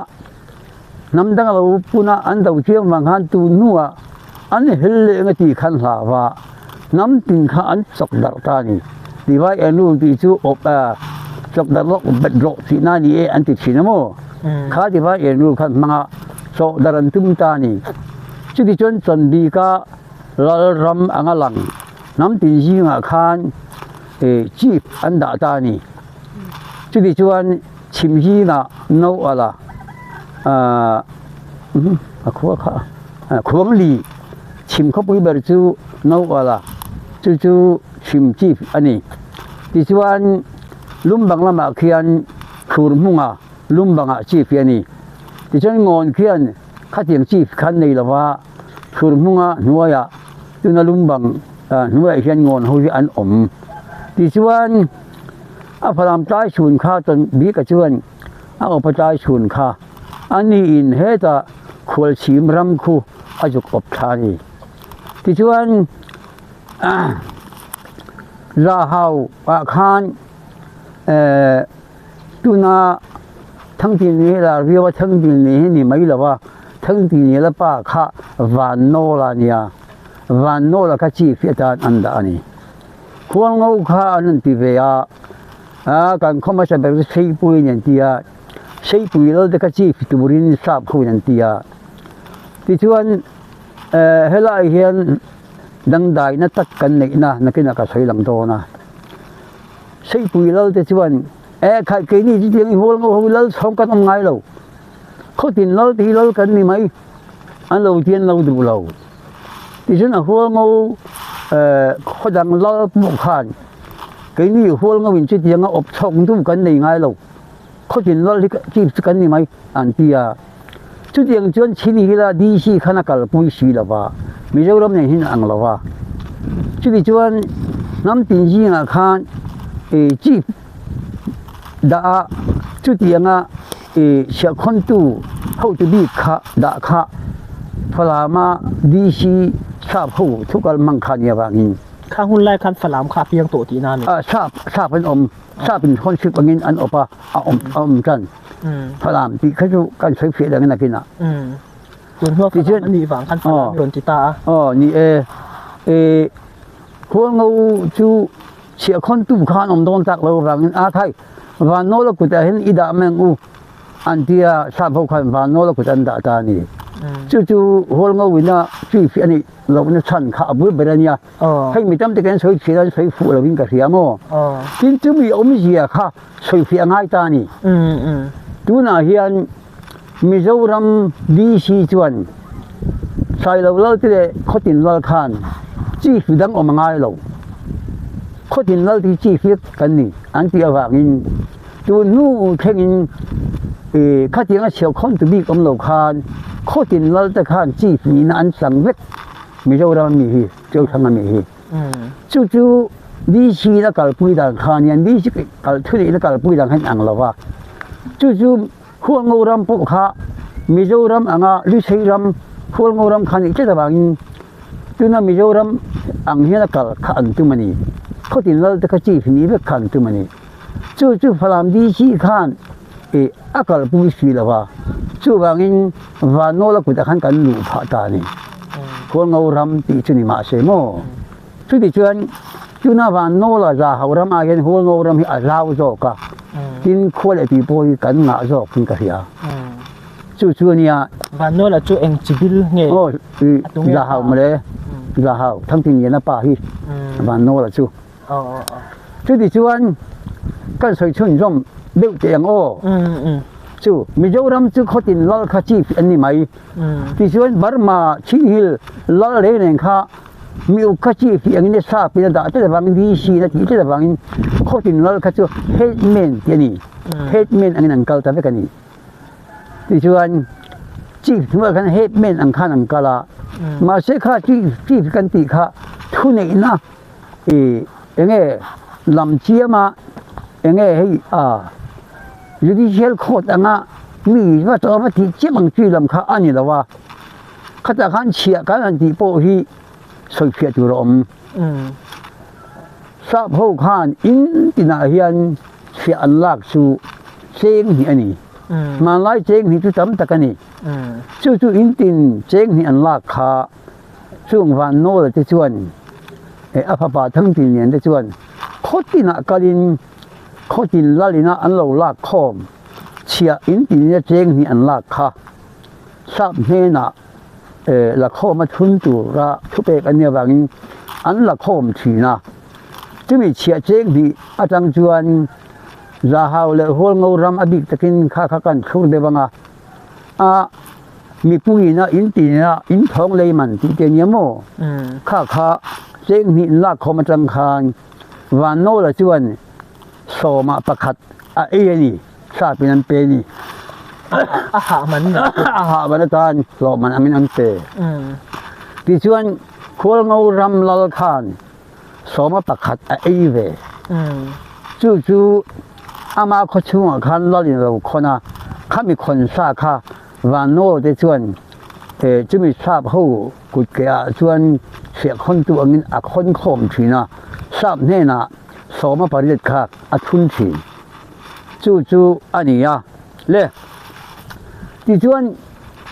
nam dang lo puna an do chiang mang han tu nuwa an hil le nga ti khan hla wa nam tin kha an chok dar ta ni divide and rule ti chu op chok dar lo bet ro ti na ni e an ti chinamo kha divide and rule khan manga so daran tum ta ni chu ti chon chon bi ka lal ram angalang nam tin ji nga khan chief an da ta ni chu ti chuan chim ji na no ala khuang li chim kho pui ber chu no ala chu chim chief ani ti chuan lum bang lama khian khur munga lum banga chief ani ti chuan ngon khian khatiang chief khan nei lawa khur munga nuaya tuna lum bang nuaya khian ngon ho hi an om ti chuan a phalam tai chun kha ton bi ka chuan a op tai chun kha ani in heta khol chim ram khu ajuk op thani ti chuan ra hau pa khan tuna thang ti ni la riwa thang ti ni mai lawa thang ti ni la pa kha van no la nia van no la ka chi fiatan anda ani khuang ngau kha an ti ve ya kan khoma sa ber sei pui nen tia sei pui lo de ka chi fiturin sap khu nen tia ti chuan hela hian dang dai na tat kan nei na kina ka sei lang do na sei pui lo te chuan khai ke ni ji tiang hol ngo lo som kan om ngai lo kho tin lo ti lo kan ni mai an lo tien lo du lo ti chuan a hol ngo kho dang lo mu khan ke ni hol ngo win chi tiang op chong du kan nei ngai lo kho tin lo chi kan ni mai an tia chút tiếng chuyện chỉ là đi xí khăn cả bùi xí là va mi dâu lắm này hình ảnh là va chút đi chuyện nắm tiền gì ngà khan chỉ đã chút tiếng sẽ con tu hậu tu đi khá đã khá phải làm đi xí sắp hậuทุกคนมั่งขันเนี่ยว่างี้ ข้าหุ่นไล่คันฝรั่งข้าเพียงตัวตีนั่น ทราบเป็นทราบเป็นคนชื่อว่างี้อันอปะอมกันฝรั่งที่เขาจะการใช้เสียดังนั้นกินอ่ะส่วนพวกฝรั่งมันดีฝังคันฝรั่งโดนจิตานี่หัวงูจูเสียคนตู้ขานอมโดนตักเราว่างี้ไทยวันโน้เราก็จะเห็นอีดาแมงอูอันที่ทราบพวกคนวันโน้เราก็จะอันดาตานี่จู่หัวงูวินาชื่ออันนี้เราเนี่ยฉันข้าบุญเบรเนียให้มีจำเป็นการใช้เสียใช้ฟูเราวิ่งกับเสียโม่กินจะมีอมเสียข้าใช้เสียง่ายตานี่ดูน่าเฮียนมิโซรัมดีซีจวนใส่เราที่เลยเขาติดเราขานจีฟิดังออกมาง่ายเราเขาติดเราที่จีฟิดกันนี่อันที่ว่ากินดูนู่นแค่กินข้าที่งั้นเชียวคนตัวบีกอมเราขานเขาติดเราแต่ขานจีฟินอันสังเวชมิโซรัมมีฮีเจ้าทางมีฮีจู่ดีซีแล้วก็ปุยดังขานยันดีซีก็ทุเรศแล้วก็ปุยดังให้อังเราว่าจู่หัวงูรำปุ๊กข้ามิโซรัมอ่างลิเซียรัมหัวงูรำขันอีกเจ้าบางจู่น่ะมิโซรัมอ่างเฮียนักขันตุมันนี่เขาติดเราแต่ก็จีฟินีเวขันตุมันนี่จู่ฝรั่งดีซีขันอากาศปุยสีแล้วว่าจู่บางวันโน้เราคุยแต่ขันกันหลูผาตานี่หัวงูรำตีจุนี่มาเสโม่จู่ที่ชวนจู่น่ะวันโน้เราจะหัวรำอาเห็นหัวงูรำที่อาเราโจกะกินขวดไอ้ปีโป้กันงาโจกินกะเฮียจู่เนี่ยวันโน้เราจู่เองจิบิลเงี้ยลาหาวมาเลยลาหาวทั้งที่นี่นะป้าฮีวันโน้เราจู่ที่ชวนกันใส่ชุนร่มเดือดเตียงโอ้จู่มิโซรัมจู่เขาติดลอลข้าจีอันนี้ไหมที่ชวนบาร์มาชิฮิลลอลเลยเนี่ยข้ามีอุกจีฟิอันนี้ทราบเป็นดาแต่บางดีซีนะที่แต่บางเขาติดลอลข้าจู่เฮดแมนที่นี่เฮดแมนอันนี้อังกฤษแต่ไม่กันนี่ที่ชวนจีฟิว่ากันเฮดแมนอังคารอังกฤษมาเสกข้าจีฟิกันตีข้าทุนเองนะยังไงลำเชียมายังไงให้ยูดิเชียลโคตรอ่ะมีว่าตัวมาที่เจ้าบางทีลำข้าอันนี้ละว่าข้าจะขันเชียกันที่โป้ฮีสวยเพียรตุรมทราบผู้ข้านอินตินาเฮียนเสียอันลักสู่เจงนี่อันนี้มาไล่เจงนี่จุดจำตะกันนี่จู่อินตินเจงนี่อันลักขาช่วงวันโน้จะชวนอภปาทั้งตีเนี่ยจะชวนโคตินากาลินโคตินลาลินาอันเราลักข้อมเชียอินตินเนี่ยเจงนี่อันลักขาทราบเฮน่ะละข้อมาทุนตัวระทุเปกันเนี่ยบางอันละข้อมทีนะจะมีเชียเจงที่อาจารย์จวนจะหาเลยหัวงูรำอบิกตะกินข้ากันชุดเดบังมีปุยนะอินตีนะอินทองเลยมันที่เจเนียโมข้าเจงนี่ละข้อมาจังคานวันโนละจวนโซมาประคัดนี่ทราบเป็นอันเป็นนี่อาหารมันตานหลอมันอามินอันเตที่ชวนหัวงูรำลลคานสมประคัดเวจู่อามาขช่วงคันลลินเราคนข้ามีคนซาข้าวันโน้ได้ชวนจะมีทราบหูกุดเกียชวนเสียคนตัวเงินคนข่มทีนะทราบแน่นะสมปริเดข้าทุนทีจู่อันนี้เล่ที่ชวน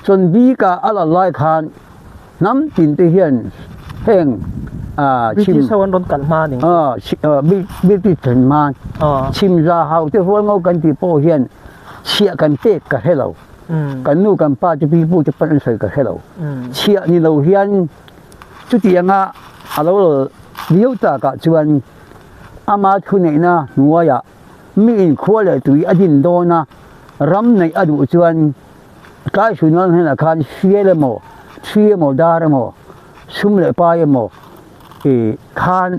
จนบีกาอะไรหลายคันน้ำตินที่เฮียนแห้งชิมสวรรค์โดนกันมาหนึ่งบิติถึงมาชิมราหาวที่หัวงูกันที่โป้เฮียนเชียกันเตะกันให้เรากันนู่กันป้าจะพี่ผู้จะปั้นใส่กันให้เราเชียนี่เราเฮียนจุดยังเราเลี้ยวตากะชวนอามาทุนไหนนะหนัวยมีอินขวดเลยตุยอดินโดนะรำในอดุชวนกายชุนนั้นให้ละคันเชียเลยโมดาร์โมชุมเลยป้ายโมคัน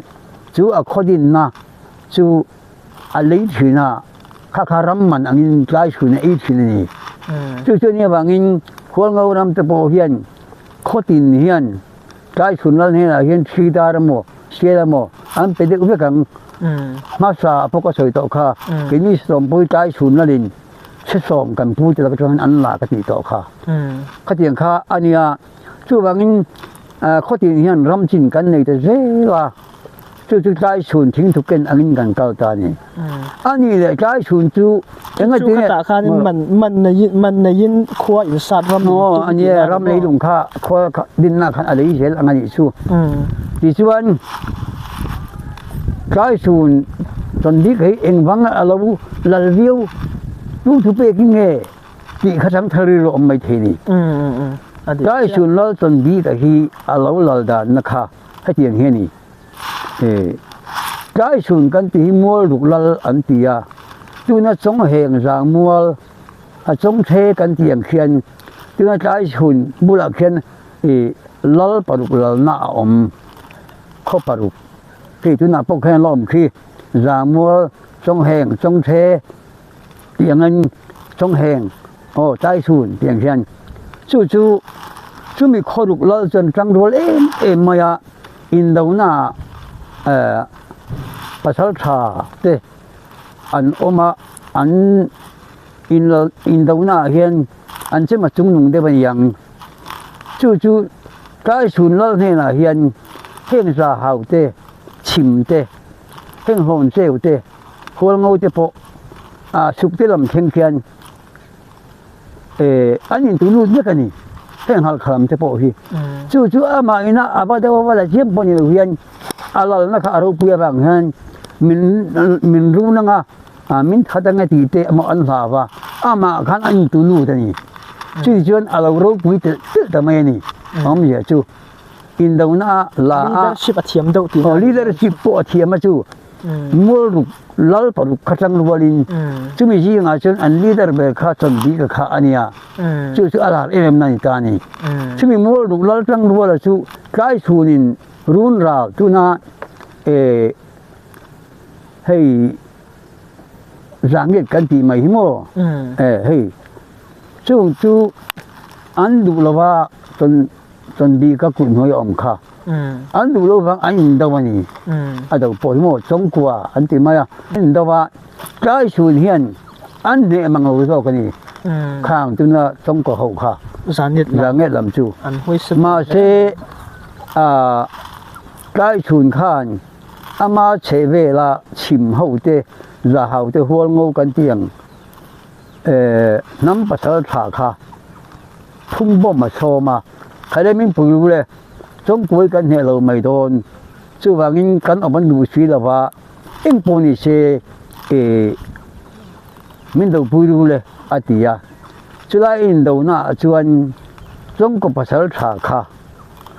จู่อคดินนะจู่อะไรที่นะข้ารำมันอันนี้กลายชุนไอ้ที่นี่จู่เนี่ยบางอิน khol ngau ram te po hian khotin hian kai sun lal he na hian thida mo siela mo an pe de uve kang ma sa po ko soi to kha ke ni som pui kai sun lalin se som kan pu te la ka an la ka ti to kha ka tiang kha ania chu wangin khotin hian ram chin kan nei te zela chu kai sun thing thu ken angin kan kal ta ni ani le kai sun chu enga chu ta kha ni man na yin khua in sat ram no ani ram lei lung kha khwa din na khan alei zel angani chu ti chuan kai sun ton di kai eng wang alo lal viu lu thu pe ki nge ti kha chang thari ro mai the ni kai sun lal ton bi ka hi alo lal da na kha ha tiang he ni cái sườn căn tí mua lục lal ăn tía, tu nó chống hàng giang mua, chống thế căn tiền khiên, tu nó cái sườn mua là khiên, lal bả lục lal na khó bả lục, khi tu nó bốc khiên lom khi giang mua chống hàng chống thế, tiền anh chống hàng, cái sườn tiền khiên, chú mi khó lục lal chân trăng đuôi em mày à, in đâu na pasal cha te an oma an in dauna hian an che ma chung nung de ban yang chu kai sun lal ne na hian heng za hau te chim te heng hon cheu te hol ngau te po suk te lam theng khian an in tu lu ne kani heng hal khalam te po hi chu ama ina aba de wa la jem pon ni hian alal na kha aro puya bang han min ru na nga min thada nga ti te mo an ha wa ama khan an tu lu tani chi jon alo ro pui te ta mai ni om ye chu in do na la leadership a thiam do ti leadership po thiam ma chu mol ru lal pa ru khatang walin chu mi ji nga chon an leader be kha chon bi ka kha ania chu ala em na ni ta ni chu mi mol ru lal tang ru la chu kai sunin run ra tu na hey giang nghệ căn ti mai mo hey chu an du lo wa ton bi ka kun hoi om kha an du lo wa an da wa ni a da po mo chong kwa an ti mai an da wa kai sun hian an ne mang lo zo ka ni khang tu na chong ko ho kha giang nghệ lam chu an hoi ma se cái chuồn khan, ama chế về là chìm hậu tê, ra hậu tê huol ngô căn tiếng, nắm bắt sợi thả kha, thung bom mà so mà, cái đấy mình bùi lên, trong cuối căn hệ lâu mày đồn, chú vàng in căn ở bên núi suy là va, em bồn đi xe, mình đầu bùi lên, à tía, chú lại in đầu na chú anh, trong có bắt sợi thả kha,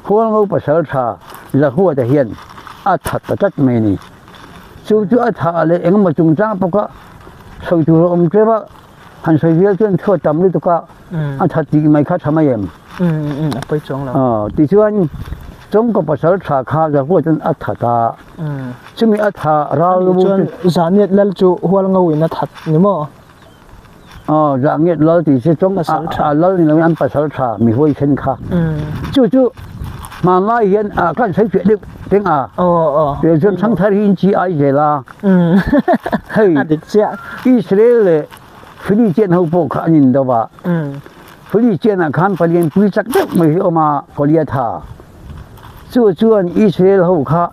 huol ngô bắt sợi thả là hùa để hiện thật tất mấy nè chú thật là em mà chúng ta bao cái sầu chú ông kia ba hắn sầu việc chuyện thua tầm đi tụi cái thật gì mấy khác tham em bây giờ là thì chú anh trong có bắt sợi thả khá là hùa chân thật ta chú mi thả ra luôn giá nhiệt lên chú hùa ngầu nó thật nhớ mà giá nhiệt lên thì sẽ trong lên thì nó ăn bắt sợi thả mi hùa chân khá chú mà nói hiện các thấy chuyện được tiếng để cho sáng thay hiện chỉ ai vậy là hay Israel Philippines hậu bộ khá nhìn đâu vậy Philippines là khán phải liên quy chắc được mấy ông mà có liên thà chúa Israel hậu khá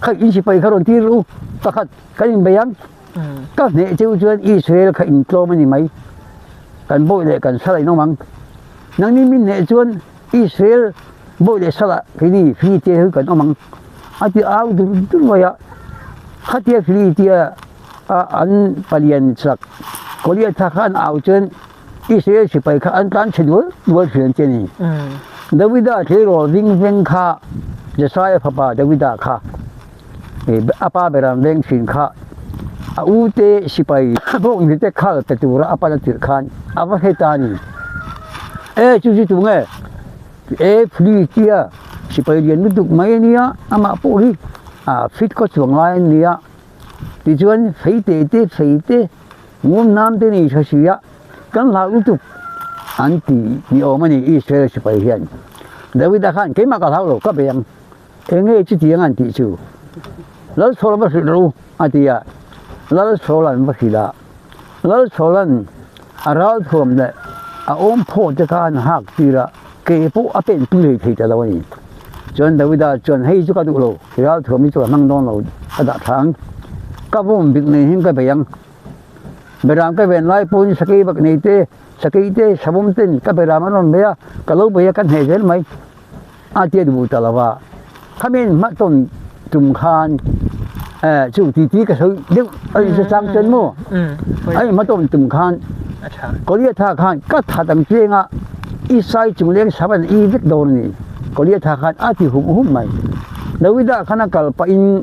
khách in chỉ phải khá đồng tiền luôn ta khát cái gì bây giờ các nệ chúa Israel khách in cho mình mấy cần bội để cần sao lại nó mang năng ni mình nệ chúa Israel bố để sao lại cái gì phi tiêu hơi cần ông mang thì áo tôi nói à khát tiêu phi tiêu anh balian sắc có lẽ thà khăn áo chân Israel chỉ phải khăn cán chỉnh đuôi chuyện trên này David đã thấy rồi vinh kha Josiah papa David đã kha apa beram vinh chuyện kha ute chỉ phải bố người ta kha tự tu ra apa đã tự khan apa hết tani chú nghe Philippines chỉ phải điền được mấy nia ama po hi fit có chuồng lai nia thì chuan phế tê ngôn nam tê này sao xí á căn là ưu tục anh ti ni ô mà ni Israel sẽ phải hiện David đã khan cái mà cả tháo rồi các bạn em nghe chỉ tiếng anh ti chú lỡ số là mất rồi anh ti à lỡ số là mất là lỡ số là ra thùng đấy ôm phô cho khan hạc ti là cái bộ áp bên tuổi thìจะแล้วนี่จนDavid đãจนให้chú cái đủ rồi ra thùngมีตัวนั่งนอนเราđã tháng các vùng việc này hiện cái bạn bây giờ cái bên lại phun saki bậc này te sabum tin cái bây giờ mà nó bây giờ cái lâu bây giờ cái hệ gì mấy à tiếc đủ tao là va khi mình mất tôn trùng khan chủ tí cái sự điệu ấy sẽ sang chân mua ấy mất tôn trùng khan có lẽ thà khan các thà đằng kia ngã ít sai trùng liên sắp anh ít biết đâu này có lẽ thà khan thì hùng mày nếu bây giờ khán cả pain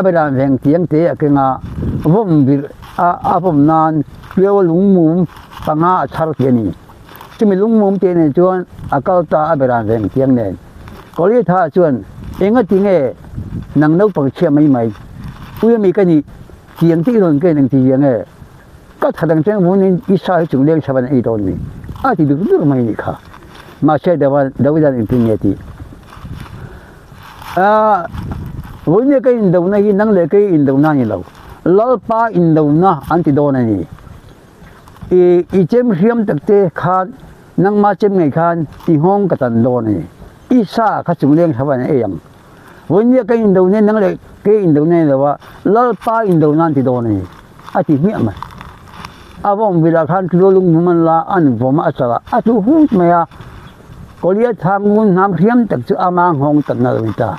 bây giờ vàng tiếng thế cái ngã vùng việc vùng nan kêu lúng mồm tăng ngã char tiền này chỉ mình lúng mồm tiền này chuan câu ta bây giờ vàng tiếng này có lẽ thà chuan anh ấy tiếng nghe năng nấu bằng chia mấy bây giờ cái này tiếng tí luôn cái này tiếng nghe các thằng đằng trên muốn ít sai chúng liên sắp anh ít đâu này thì được mấy này cả mà sẽ đâu ra những tiếng nghe thì với những cái in đầu này năng lực cái in đầu này lâu lỡ pa in đầu na anh thì đâu này ý chém hiểm thực tế khan năng mà chém ngày khan ý hong cái tận đâu này ý xa các chúng liên sắp anh em với những cái in đầu này năng lực cái in đầu này làว่าlỡ pa in đầu na thì đâu này thì miệng mà vong vì là khan kêu lung mình là anh vô mà sao chú hút mày có lẽ tham ngun nam hiểm thực sự mang hong tận nào người ta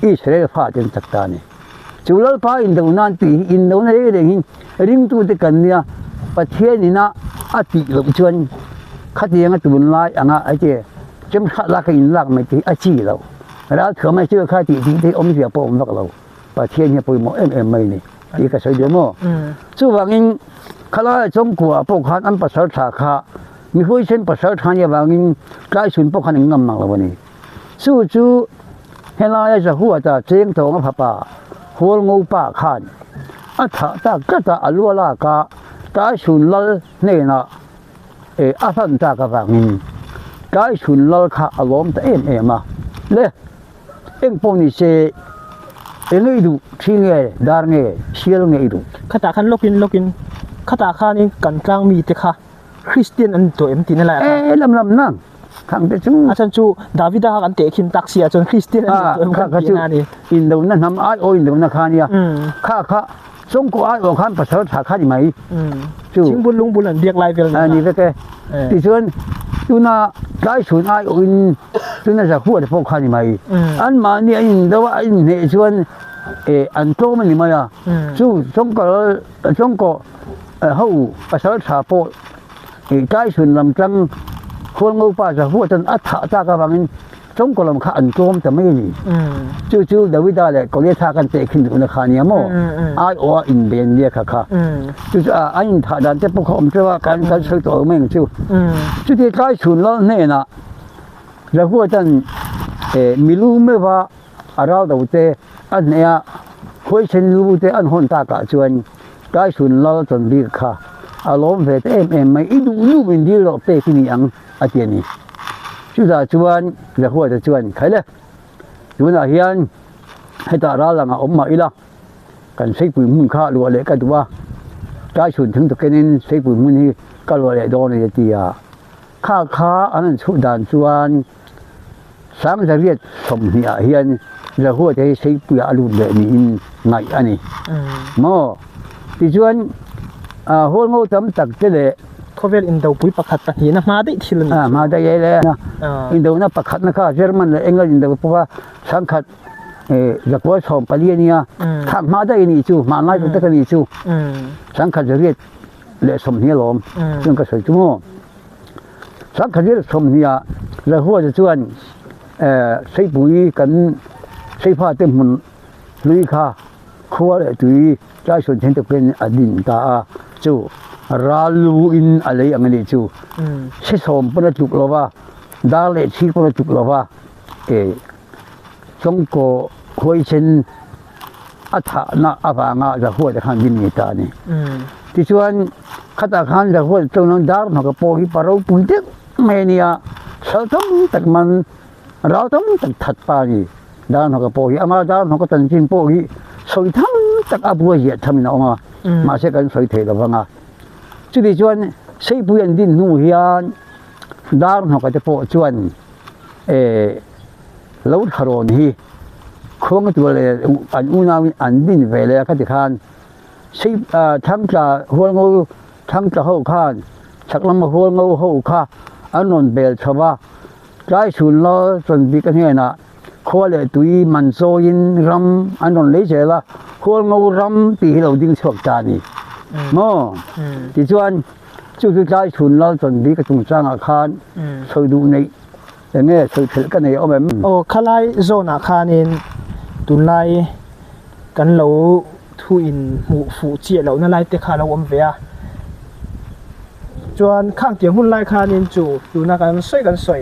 Israel phát triển chắc chắn này chú lỡ phá in đầu nan thì in đầu này để hình riêng tu thì cần nia phát triển này na thì lục chuyên khát tiếng tu lại ấy chứ chấm khát là cái in lạc mấy thì chỉ lâu ra thừa mấy chưa khai thì ông việc bộ ông lạc lâu phát triển như bồi mỗi em mấy này thì cái sự đó mà chú vàng in khá là trong của bộ khán ăn bát sợi thà khá mi hôi trên bát sợi thà như vàng in cái xuân bộ khán ngâm mặc lâu này chúเฮลายจะหัวจะเจียงตงพ่อหัวงูป่าขันถ้าตาก็จะลัวลากาตาชุนลเนี่ยนะสันตากระฟังตาชุนลข้าอารมณ์แต่เอ็มมาเลยปนิเสไงดูทิ้งไงดาร์ไงเชียร์ไงดูขตาขันlokinขตาขันนี่กันกลางมีแต่ค่ะคริสเตียนอันตัวตีนั่นแหละลำนั่งขังแต่จู่อาจารย์จู่ดาวิดากันเตะขินตักเสียจนคริสเตียนข้าจู่อินโดนั่นทำอินโดนาคานี่ข้าส่งกูขันภาษาสาขาดีไหมจู่ชิงบุญลุงบุญเรียกไล่เวลานี่ก็แค่ที่ส่วนจู่น่าได้ส่วนอินจู่น่าจะหัวจะพกขันดีไหมอันมาเนี่ยอินโดว่าอินเนี่ยส่วนอันโตมันนี่มาอ่ะจู่ส่งก็เขาภาษาสาโปได้ส่วนลำจังคนงูป่าจะหัวจนอัฐตากระบังจงกลมขาอันโจมจะไม่ดีจู่เดวิดาเลยก็เรียกท่ากันเตะขึ้นอุณคานียโมอินเบียนเรียกค่ะจู่อินท่าดันจะพวกเขาจะว่าการช่วยตัวไม่งจู่ที่ใกล้สุดแล้วเนี่ยนะจะหัวจนมิลูไม่ว่าเราเดาเตอันเนี่ยคุยเช่นรู้เตอันหนตากะจวนใกล้สุดแล้วจนดีค่ะอารมณ์เวทไม่ดูเป็นที่เราเตะที่นี่ยังอาเจียนี่จู่จวนจะหัวจะจวนใครเลยจวนอาเฮียนให้ตาเราหลังอมมาอีละกันใช้ปุ๋ยมุ่งข้าลัวเล็กกันตัวใกล้สุดถึงตะเกียนใช้ปุ๋ยมุ่งนี่ก็ลัวเล็กโดนเลยทีอ่ะข้าอันนั้นชุดด่านจวนสังจะเรียกสมเฮียนจะหัวจะใช้ปุ๋ยอารมณ์แบบนี้ไงอันนี้โม่ที่จวนหัวงูจำตักเจเลยเขาเวลอินโดปุยประคัดตักหินมาได้ทีละมาได้ยังเลยนะอินโดน่ะประคัดนะคะเยอรมันเลยเองก็อินโดเพราะว่าสังกัดจากว่าสองปลีเนี่ยข้ามมาได้นี่จู่มาไล่ไปตะกันนี่จู่สังกัดจะเรียกเลยสมเฮียลมซึ่งก็สวยจุ่มสังกัดเรียกสมเฮียแล้วหัวจะชวนใช้ปุ๋ยกันใช้ผ้าเต็มหุ่นลุยค่ะขั้วเลยตุยใจส่วนเช่นจะเป็นอดินตาจู่ราลูอินอะไรอย่างนี้จู่ใช้สมปนจุกลว่าดาเลชีปนจุกลว่าจงก็คุยเช่นอัฐนะอาภางาจะหัวจะขันดินนี่ตานี่ ที่ชวนขัดขันจากคนตรงนั้นดาร์นก็พอที่ปาราปุ่นเด็กเมเนียเราต้องตักมันเราต้องตักถัดไปดาร์นก็พอที่อามาดาร์นก็ตันจินพอที่สวยทั้งตักอาบัวเหยียดทำน้องมาเสกันสวยเถิดฟังจุดที่ชวนใช้ผู้ยันดินนู่นยันดาร์นก็จะพอชวนแล้วขรอนฮีคงตัวเลยอันอุณาวิอันดินเวลาขัดขันใช้ทั้งจะหัวงูทั้งจะหัวข้านชักลำหัวงูหัวข้าอันนนเบลชาวาใจสุนล้อจนบิกันเฮนะขวเลยตุยมันโซยินรำอันนนเลยเจละหัวงูรำปีเราดิ้งชกจานี่โม่ที่ชวนจู่ๆใจสุนล้อจนบิกันตรงจ้างอาคารช่วยดูในอย่างนี้ช่วยเถิดกันในเอาแบบโอ้ขลายโซนอาคารนี่ตุนไลกันเราทุอินหมู่ฝูเจียเรานั่นไลเตขาเราอมเวียจวนข้างเตียงหุ่นไลคานินจูดูนักการสวยกันสวย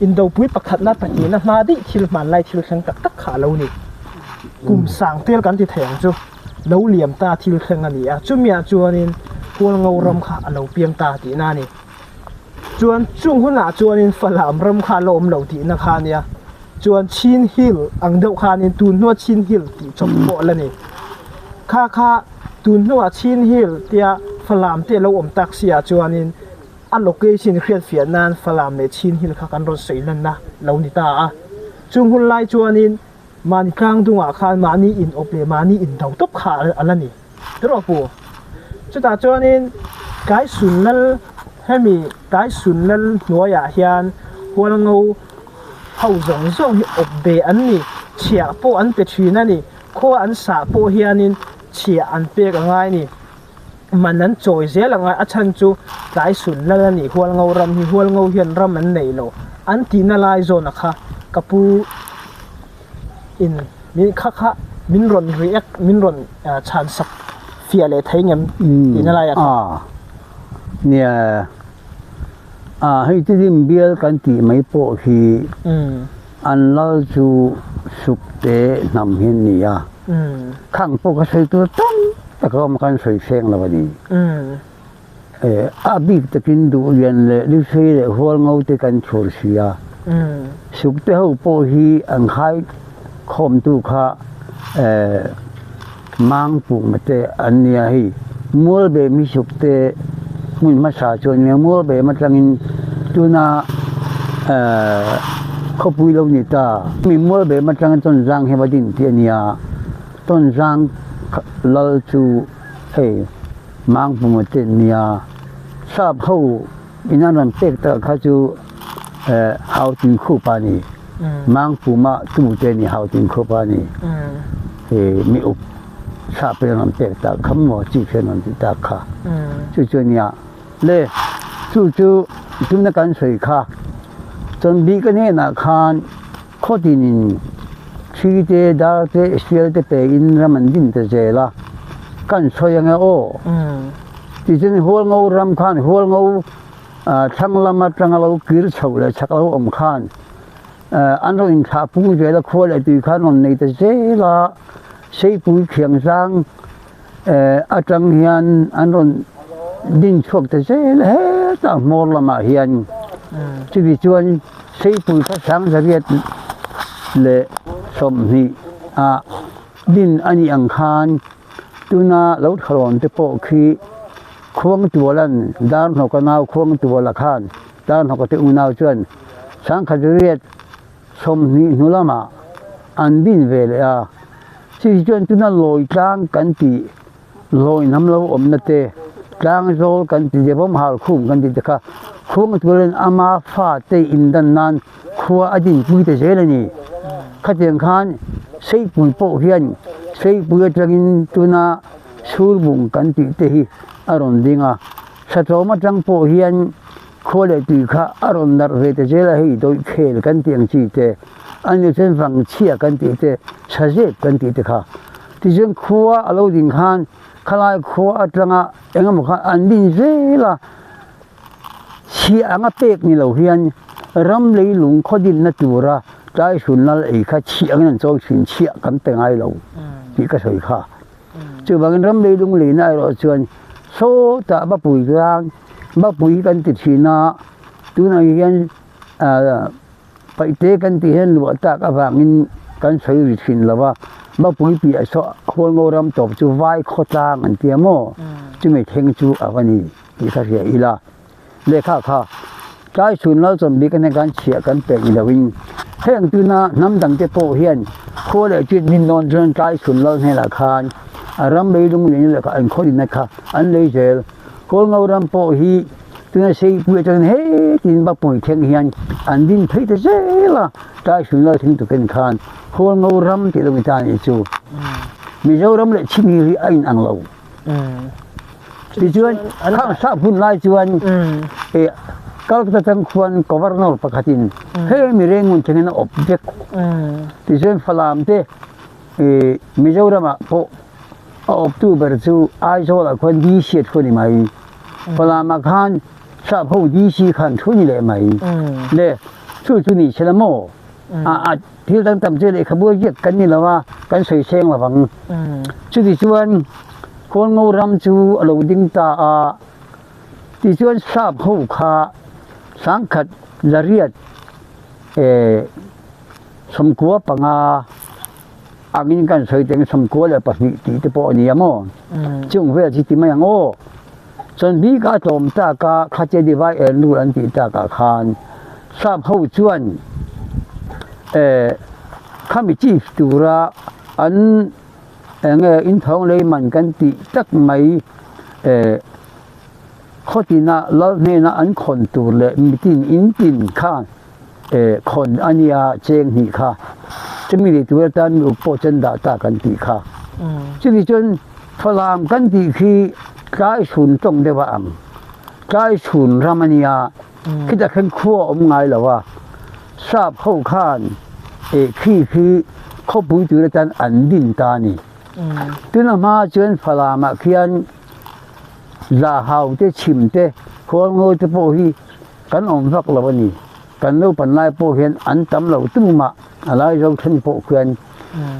อินโดปุ้ยประคัดนัดปฏินะมาดิทิลมันไลทิลขังตักตักขาเรานี่กลุ่มสางเตี้ยกันที่แถงจูเราเหลี่ยมตาทิลขังอันนี้จูเมียจวนนินพวงเงารำขาเราเปียงตาตีนานี่จวนจุงหุ่นหน้าจวนนินฝรั่งรำขาเราอมเราตีนักขานี่จวนชินฮิลอังเดาคานินตูนนัวชินฮิลตีจบโบแล้วนี่ข้าตูนนัวชินฮิลเตียฝรั่งเตียเราอมตักเสียจวนนินอันโลเคชันเครียดเฟียนนั้นฝรั่งเนี่ยชินฮิลข้ากันรถสวยนั่นนะเรานี่ตาจุงหุ่นไล่จวนนินมันกลางดวงอาคารมานี่อินโอเปมานี่อินเดาตบขาอะไรนี่ตรอปูจุดตาจวนนินไกสุนนั่นให้มีไกสุนนั่นหัวยาเฮียนหัวงูเขาส่งส่งอบเบอันนี้เฉียโปอันเป็ดชีนั่นนี่ข้ออันสาโปเฮียนินเฉียอันเป็ดง่ายนี่มันนั้นโจยเสียละไงอาชันจูไกสุนนั่นนี่หัวงูรำหัวงูเฮียนรำมันไหนโลอันที่น่าลายโซนะคะกับปูอินมินค่ะมินรอนรีแอคมินรอนชันสักเฟียเลยไทยเงี้ยที่น่าลายอะค่ะเนี่ยให้ที่ดิมเบียกันที่ไม่พอที่อันเราจูสุกเตะนำเห็นนี่ข้างพวกเขาใส่ตัวตั้งแต่ก็มากันใส่เสียงแล้ววันนี้อาบิกตะกินดูเรียนเลยดิเซ่เลยหัวเงาตะกันโชว์เสียสุกเตะเขาพอที่อันใครคอมตุข้ามังปุ่มมาเตะอันนี้ให้มัวเบมิสุกเตะมุนมาสาจนเนี่ยมัวเบมาจังอินจุน่าเขาพูดเราเนี่ยตามีมัวเบมาจังต้นจางเฮบดินเทียนี่ต้นจางเราจูเฮ้มังปุ่มเตเนี่ยทราบเขาอินานันเป็กตะเขาจูเขาถึงคู่ปานี่มังปุ่มมาตู้เตนี่เขาถึงคู่ปานี่มีอุปทราบเป็นนันเป็กตะคำว่าจีเป็นนันติตาค่ะจู่ๆเนี่ยเลยจู่ๆจุดนักการสวยค่ะจนบีกันเนี่ยนะคานข้อที่หนึ่งชีเตดาเตสเปียเตเปอินรามันดินเตเจล่ะกันสวยยังไงโอ้ที่จริงหัวงูรำคานหัวงูช่างละมาช่างเรากิรชาวเลยชักเราอมคานอันเราอินทาปูเจล่ะขวดไอตุยขานนในเตเจล่ะใช้ปุ๋ยเขียงสร้างอาจังเฮียนอันนั้นดินชกแต่เจ้าเฮ้ตามอลมาเฮียนที่วิจารณ์ใช้ปุ๋ยภาษาอังกฤษเลยสมนีดินอันนี้อังคารตัวน่าเราขลอนจะปอกขี้ควงตัวลันด้านหัวกันเอาควงตัวละคานด้านหัวกันอุณเอาจวนสังขจริตสมนีนุลมาอันดินเวลาที่จวนตัวน่าลอยกลางกันตีลอยน้ำเราอมนาเตกลางโซลกันตีเดี๋ยวผมหาคุ้มกันตีจะค่ะคุ้มตัวเล่นอามาฟาเตอินดันนันขัวอดินปุยเตเจเลนี่ขัดเตียงขันใช้ปุยโปเฮียนใช้ปุยจังอินตัวน่าสูรบุงกันตีเตหิอารมณ์ดิ่งสะท้อนมาจังโปเฮียนขัวเลยตีค่ะอารมณ์ดาร์เวเตเจเลหิโดยเคลกันเตียงจีเตอันนี้เส้นฝั่งเชียกันตีเตชาเจกันตีเตค่ะที่จริงขัวอารมณ์ดิ่งขันขลายขัวจังเอ็งมุขอันดินเจล่ะเชียงเป็กนี่เราเฮียนรำเลยหลงขดินนัตัวระใจสุนนั่นเองค่ะเชียงนั่นโจชินเชียกันแต่ไงเราที่ก็สวยค่ะ chưa bằng rắm lấy đúng lý này rồi chuyện số ta bắt bùi gang bắt bùiกันติดชีนะตัวนั้นยังไปเตะกันที่เห็นหลวงตากระวังกันใช้ริชินแล้วว่าบักปุยปีไอ้สอคนงรำจบจูไว้โคตรอันเตียโมจึงไม่เทงจูอวันนี้ที่เขาเสียอีละเลขาค่ะใจสุนแล้วสมบีกันในการเฉียกันเป็นอีละวิงแห้งตัวน่ะน้ำดังเตโปเฮียนโคเลยจุดมินนอนจนใจสุนแล้วให้ละคานรำเลยตรงนี้เลยก็อันโคดินะคะอันเลยเจอคนงรำโปฮีตัวนั้นเสียปุยจนเฮ้กินบักปุยเทงเฮียนอันดินพิษเจละใจสุนแล้วถึงตุกันคานคนงรำที่เราไม่ทานอีจูมีเจ้ารำเลยชิมีไอ้อังเราที่ชวนข้างซาพุ่นไล่ชวนก็จะตั้งควรกบฏนอร์ประกาศเฮ้มีเรื่องมันจะเงินอบเจกที่ชวนฝรั่งเต้มีเจ้ารำอ่ะพออบตู้เบอร์จูไอ้โซ่ละคนดีเสียคนนี้ไหมฝรั่งมาขันซาพูดีสีขันทุนนี่เลยไหมเนี่ยช่วยนี่เชลโมที่ตั้งแต่เจอเลยขบวนเยอะกันนี่แล้วว่ากันสวยเชียงละบังช่วยที่ชวนคนงูรำจูอารมณ์ดิ้งตาที่ชวนทราบหูขาสังขัดจริยสมควรปังอันนี้กันสวยแต่สมควรเลยปัจจุบันที่ปอนี่ยามจงเวทีที่ไม่ยังโอ้ส่วนบีก็ตอมตากาข้าเจดีไว้นูรันติตากาขานทราบหูชวนข้ามีจีฟตัวระอันอินทองเลยมันกันติตักไม่ข้อที่น่ะแล้วเนี่ยนะอันคนตัวเลยมีตินอินตินข้าคนอันนี้เจงนี่ค่ะจะมีตัวตันอุปจันดาตากันติค่ะจึงจนฝรั่งกันติคือใจสุนตรงเดว่าใจสุนรามานียคิดจะขึ้นขั้วไงล่ะว่าทราบเข้าข้านคือเขาพูดถึงเรื่องอันดินตานี่ตัวนั้นมาจนฝรั่งมาเขียนลาหาวเตชิมเตคนงูเตโปฮีกันอมรักละวันนี้กันเราปันไล่โปเห็นอันตำเราตุ้มมาอะไรเราทันโปเขียน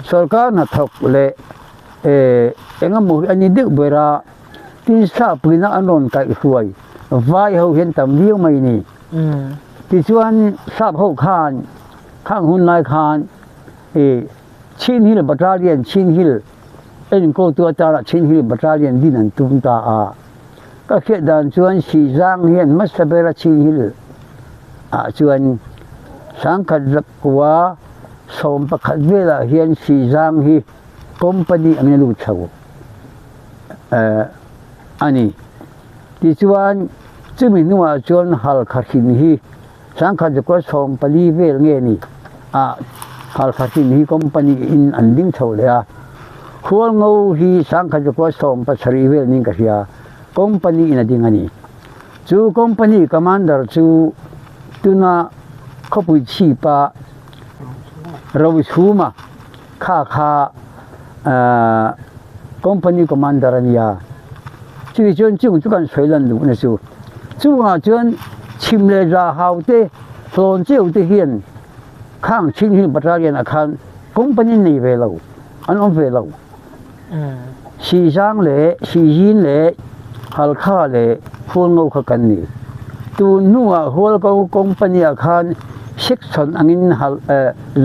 สรการนัดถกเลยเองก็บอกอันนี้ดึกเวลาที่ทราบปีนั้นอันนนไก่สวยไว้เขาเห็นตำเลี้ยวไม่นี่ที่ชวนทราบเขาข้านข้างหุ่นนายคานชินฮิลบัตรเรียนชินฮิลก็ตัวตาละชินฮิลบัตรเรียนดินันตุมตาก็เขียนดันชวนสีจางเฮียนมัสเบระชินฮิลชวนสังกัดรักว่าสมประคัดเวลาเฮียนสีจางฮีคอมพานีอันนี้รู้ชัวอันนี้ที่ชวนจะมีนัวชวนฮัลคาคินฮีสังกัดก็สมปลีเวลเงี้ยนี่ฮัลคาคินฮีคอมพานีอินอันดิ้งเท่าเลยควรงูฮีสังกัดก็สมปัสรีเวลนี่ก็เสียคอมพานีอินดิ้งอันนี้จูคอมพานีคอมมานเดอร์จูตัวน่ะเขาพูดชีปะเราชูมาข้าคอมพานีคอมมานเดอร์นี่ชีวิตจนกันสวยลันดูนะจูจนชิมเลยราหาวเตะโซนเจ้าเตะเฮียนข้างชินหินบัตรเรียนอาคารคอมพานีนี่เวลาอันนั้นเวลาสีจางเล่สียินเล่ฮัลข้าเล่คนงูขกันนี่ตัวนู้หัวเขาคอมพานีอาคารเช็คสันอันนี้ฮัล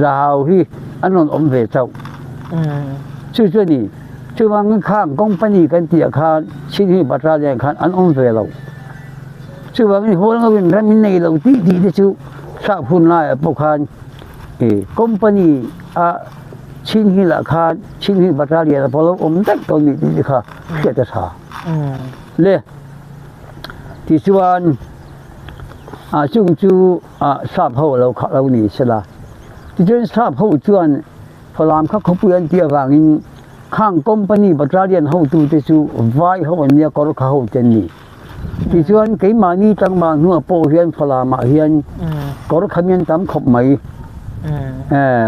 ราหาวฮีอันนั้นเวลาชื่อนี่ชื่อว่าข้างคอมพานีกันที่อาคารชินหินบัตรเรียนอาคารอันนั้นเวลาชื่อว่าหัวเขาเป็นรัมินในเราที่ที่ชื่อทราบพุ่นไล่พวกเขาคอมพานีชินหินอาคารชินหินบัตรเรียนพอเราตัดตรงนี้ที่เขาเชื่อจะท่าเลยที่ชวนจุงจูทราบเขาเราหนีใช่ละที่จนทราบเขาชวนพลามเขาเปลี่ยนเที่ยวกันข้างคอมพานีบัตรเรียนเขาตัวที่ชูไว้เขาวันนี้ก็รู้เขาเจนนี่ที่ชวนกี่มานี่ตั้งมาหัวโปเฮียนพลามเฮียนก็รู้ขมิ้นตำขบไหม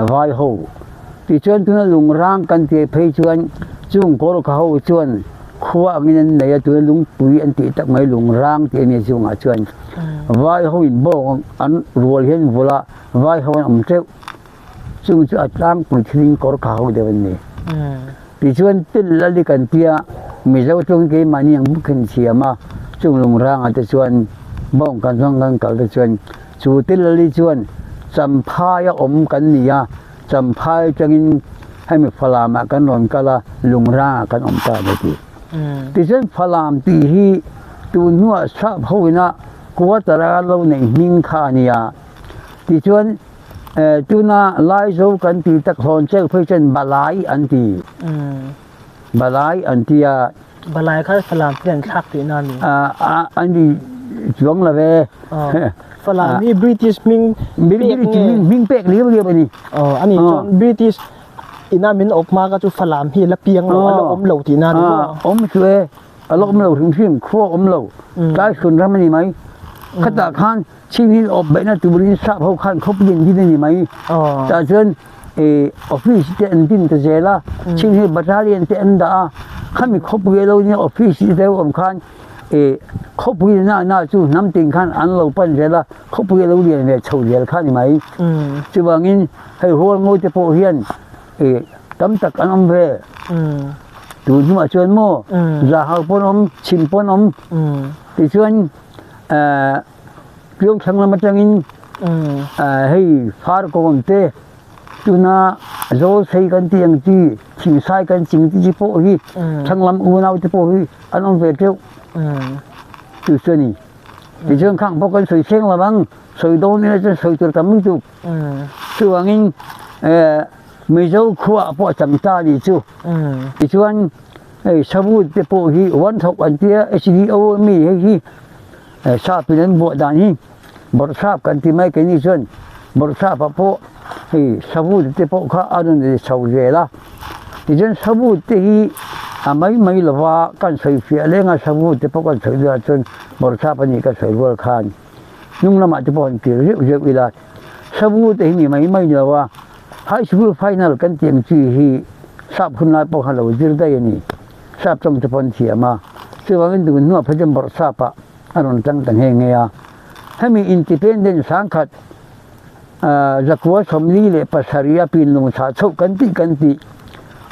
ไว้เขาที่ชวนตัวนั้นลุงร่างกันที่เพยชวนจุงก็รู้เขาชวนขั้วมินในตัวลุงปุยอันที่ตักไม่ลุงร่างที่มีจุงชวนไว้เขาอินบ่อันรัวเฮียนวัวละไว้เขาอันเจ้าจุงจะตั้งปุยทิ้งก็รู้เขาเดี๋ยวนี้ thì chuan tin là đi cần tia mi dâu trong cái mà niang bút kinh xìa mà chung lùng rang ở chuan bông cần rong cần cầu chuan chủ tin là đi chuan chăm phai cần nia chăm phai cho nên hay mình phải làm cần nón cả là lùng rang cần ta đấy thì chuan phải làm thì hi tu nua sắp hồi na quá tara lâu này minh kha nia thì chuan tu na lai dấu cần thì tắc hồn chơi phải chân bà lái anh thì bà lái anh thì bà lái khai phải làm tiền khác thì nào nhỉ anh thì xuống là về phải làm như British mình pek lý bao nhiêu vậy anh ấy chọn British ina min op ma ka chu phải làm hi là piang lo alo om lo thì nào nhỉ om xuê alo om lo thùng phim khô om lo cái xuân ra mấy mấy khát ta khan chi hi op bệnh là từ bữa sắp hậu khan khóc điện đi này mấy ta chân office tên tin ta dễ là chi hi battalion tên đã khăn mình khóc bữa lâu nha office tên om khan khóc bữa na chu nắm tiền khan ăn lâu pan dễ là khóc bữa lâu liền về chầu dễ khan mấy chứ bằng in hay hôn ngôi te po hiền tấm tắc ăn om về tu nhưng mà chuyện mô ra hậu pon om chim pon om thì chuyện Piong sang lama tangin hey far ko konte tuna zo sei kan tiang ti ching sai kan ching ti po hi sang lam unau ti po hi anom ve teu tu seni ti jong khang po kan soi seng la bang soi do ni la soi tur tam tu tu angin mi zo khua po cham ta ni chu ti chuan sabu ti po hi wan thok an tia HDO mi hi sa pinan bo dani bor sa kan ti mai cái ni chuan bor sa pa po hi sabu te po kha anun de chau je la ti jen sabu te hi mai lawa kan soi fia lenga sabu te po kan soi la chuan bor sa pa ni ka soi gol khan nung lama te po ki je ila sabu te ni mai lawa high school final kan tiang chi hi sap hun lai po halo jir dai ni sap trong te pon thia ma chu wangin du nu pha jem bor sa pa aron tang tang he nge ya hemi independent sang khat zakwa somli le pasaria pin lung sa chau kan ti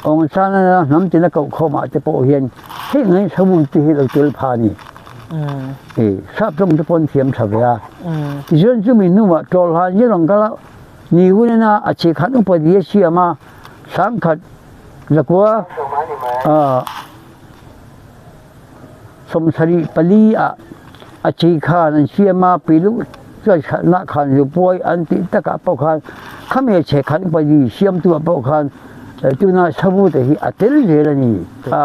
ong sa na nam tin na ko khoma te po hian he ngai sabun ti hi lo tel pha ni sap trong te pon thiam tha ya ti jon chu min nu ma tol ha ni rong kala ni gu na a che khat pa di si ama sang khat zakwa som sari pali a chi khan an siama pilu cho na khan yu poi an ti taka po khan khame che khan pa di siam tu po khan tu na sabu te hi atel je la ni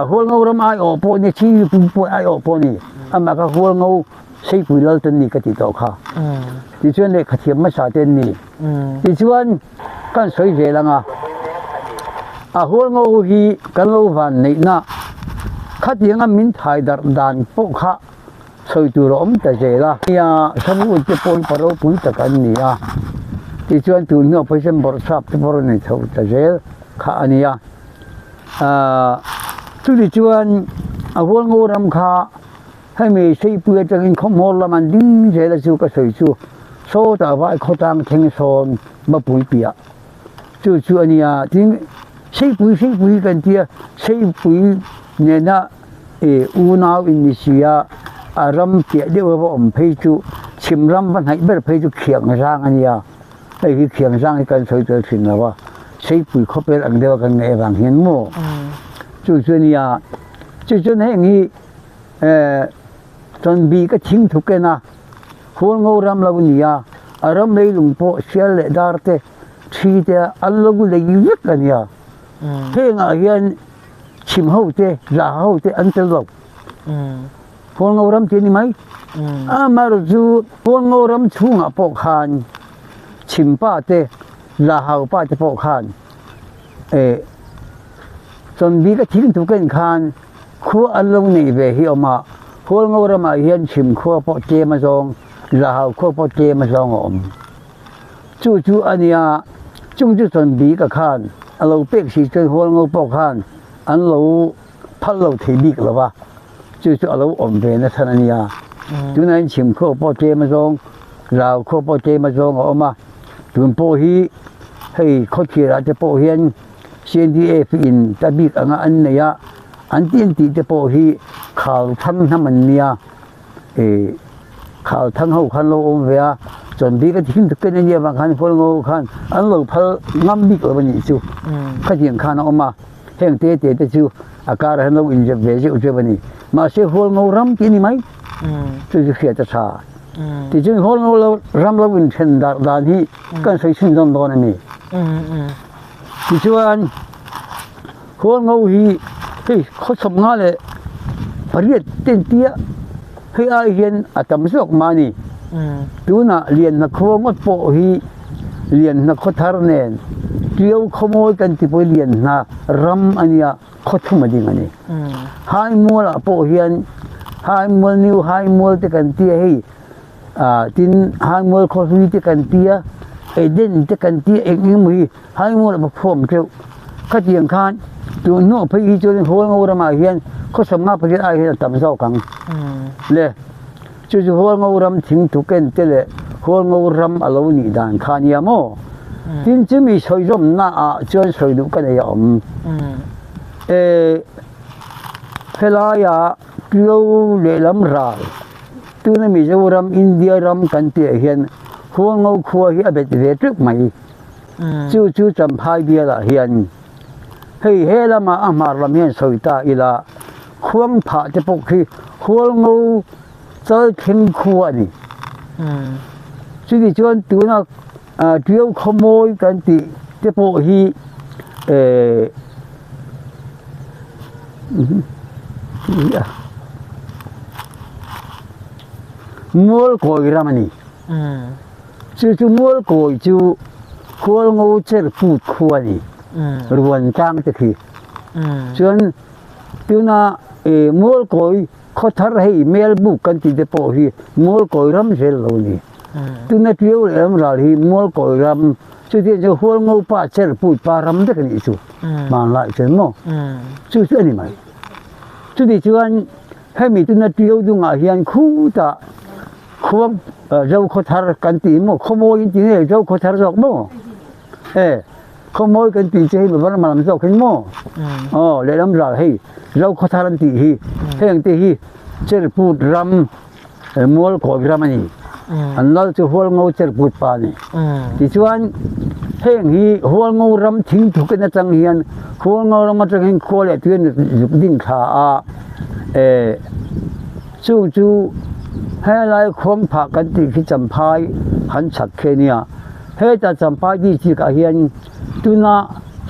hol ngau ram ai o po ni chi pu po ai o po ni ama ka hol ngau sei pui lal tan ni ka ti to kha ti chuan le khathiam ma sa ten ni ti chuan kan soi je la nga hol ngau hi kan lo van nei na khatianga min thai dar dan po kha soi tu rom ta je la ya sabu te pon paro pui ta kan ni ti chuan tu no pa sem bor sap te bor ni thau ta je kha ania tu ti chuan hol ngau ram kha hai mi sei pu ta in khom hol la man ding je la chu ka soi chu so ta vai kho tang theng son ma pui pia chu ania ting sei pui kan tia sei pui ne na u nau inisia aram tia de wa om phei chu chimram ban hai ber phei chu khiang rang ania ai hi khiang rang kan soi ter thin la wa sei pui khopel ang dewa kan nge wang hian mo chu nia chu he ngi ton bi ka thing thu ke na hol ngau ram la nia aram lei lung po sial le dar te thi te allogu le yik ania he nga hian chim hậu te ra hậu te an tel lo hol ngau ram ti ni mai mar ju hol ngau ram chunga po khan chim pa te ra hau pa te po khan chon bi ka thing tu ken khan khu along nei ve hi oma hol ngau ram a hian chim khu po te ma zong ra hau khu po te ma zong om chu ania chung chu chon bi ka khan alo pek si choi hol ngau po khan an lo phal lo thei bik la wa chu alo om ve na thanania tu nan chim kho po te ma zong rau kho po te ma zong oma tun po hi hei kho chi ra te po hian CNDF in tabik anga an neya an tin ti te po hi khal thang na man nia e khal thang ho khan lo om vea chon bi ka thing te ne bang khan phol ngo khan an lo phal ngam bi ko bani chu kha jing khan oma heng te te chu akar han lo in je ve je u je bani ma se hol ngo ram ki ni mai chu ju khia ta cha ti jing hol ngo ram lo in chen da hi kan sai sin don don ni ti chuan hol ngo hi hei kho som nga le pariat ten tia hei ai hian atam sok mani tuna lian na kho ngot po hi lian na kho thar nen tiau khomoi kan ti poi lian na ram ania kho thuma ding ani hai mola po hian hai mol niu hai mol te kan tia hei tin hai mol kho hui te kan tia e den te kan tia ek ni mui hai mol ba phom treu kha tiang khan tu no phai hi chon hol ngo ra ma hian kho som nga phai ai hian tam zau kang le chu hol ngo ram thing tu ken te le hol ngo ram alo ni dan khan ya mo tin chu mi soi rom na a chon soi du kan ya e helaya kilo le lam ra tu na mi zo ram india ram kan te hian hol ngo khua hi a bet ve truk mai chu cham phai bia la hian hei hela ma amar lam hian soita ila khuang pha te pok khi hol ngo chal thing khu ani chu di chuan tu na tiau khomoi kan ti te po hi mol koi ramani chu mol koi chu hol ngo cher pu khu ani ruan tang te khi chuan tu na mol koi kho thar hei mel bu kan ti te po hi mol koi ram sel lo ni tu na tiau ram ra hi mol koi ram chu ti jo hol ngo pa cher pu pa ram de kan ni chu man lai chen mo chu ni mai chu di chuan hei mi tu na tiau du nga hian khu ta khuam rau kho thar kan ti mo khomoi ti ne rau kho thar jok mo khomoi kan ti che ba ma lam jok khin mo le lam ra hei rau kho thar an ti hi heng te hi cher pu ram mol ko ram ani an lal chu hol ngo cher pu pa ni ti chuan heng hi hol ngo ram thing thu kan chang hian hol ngo ram chang hin kho le tuen ding kha a chu hai lai khom pha kan ti khi cham phai han chak khe nia he ta cham phai di chi ka hian tuna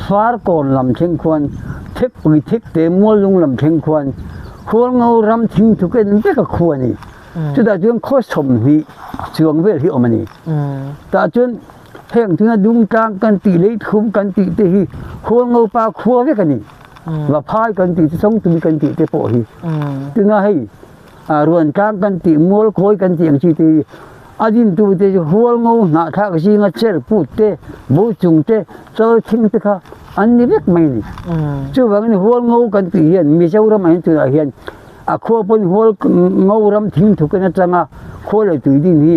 far kon lam theng khwan thep pui thep te mol lung lam theng khwan hol ngo ram thing thu ken te ka khwani chu da chung kho som hi chuang vel hi omani ta chun heng tuna dung tang kan ti le khum kan ti te hi hol ngo pa khwa ve kani và phai kan ti song tu kan ti te po hi tuna hei ruan tang kan ti mol khoi kan ti ang chi ti adin tu te hol ngo na tha ka si nga cher pu te bo chung te chol thing te kha an ni vek mai ni chu wang ni hol ngo kan ti hian mi chau ram hin tu a hian a kho pon hol ngo ram thing thu kan changa kho le tu di ni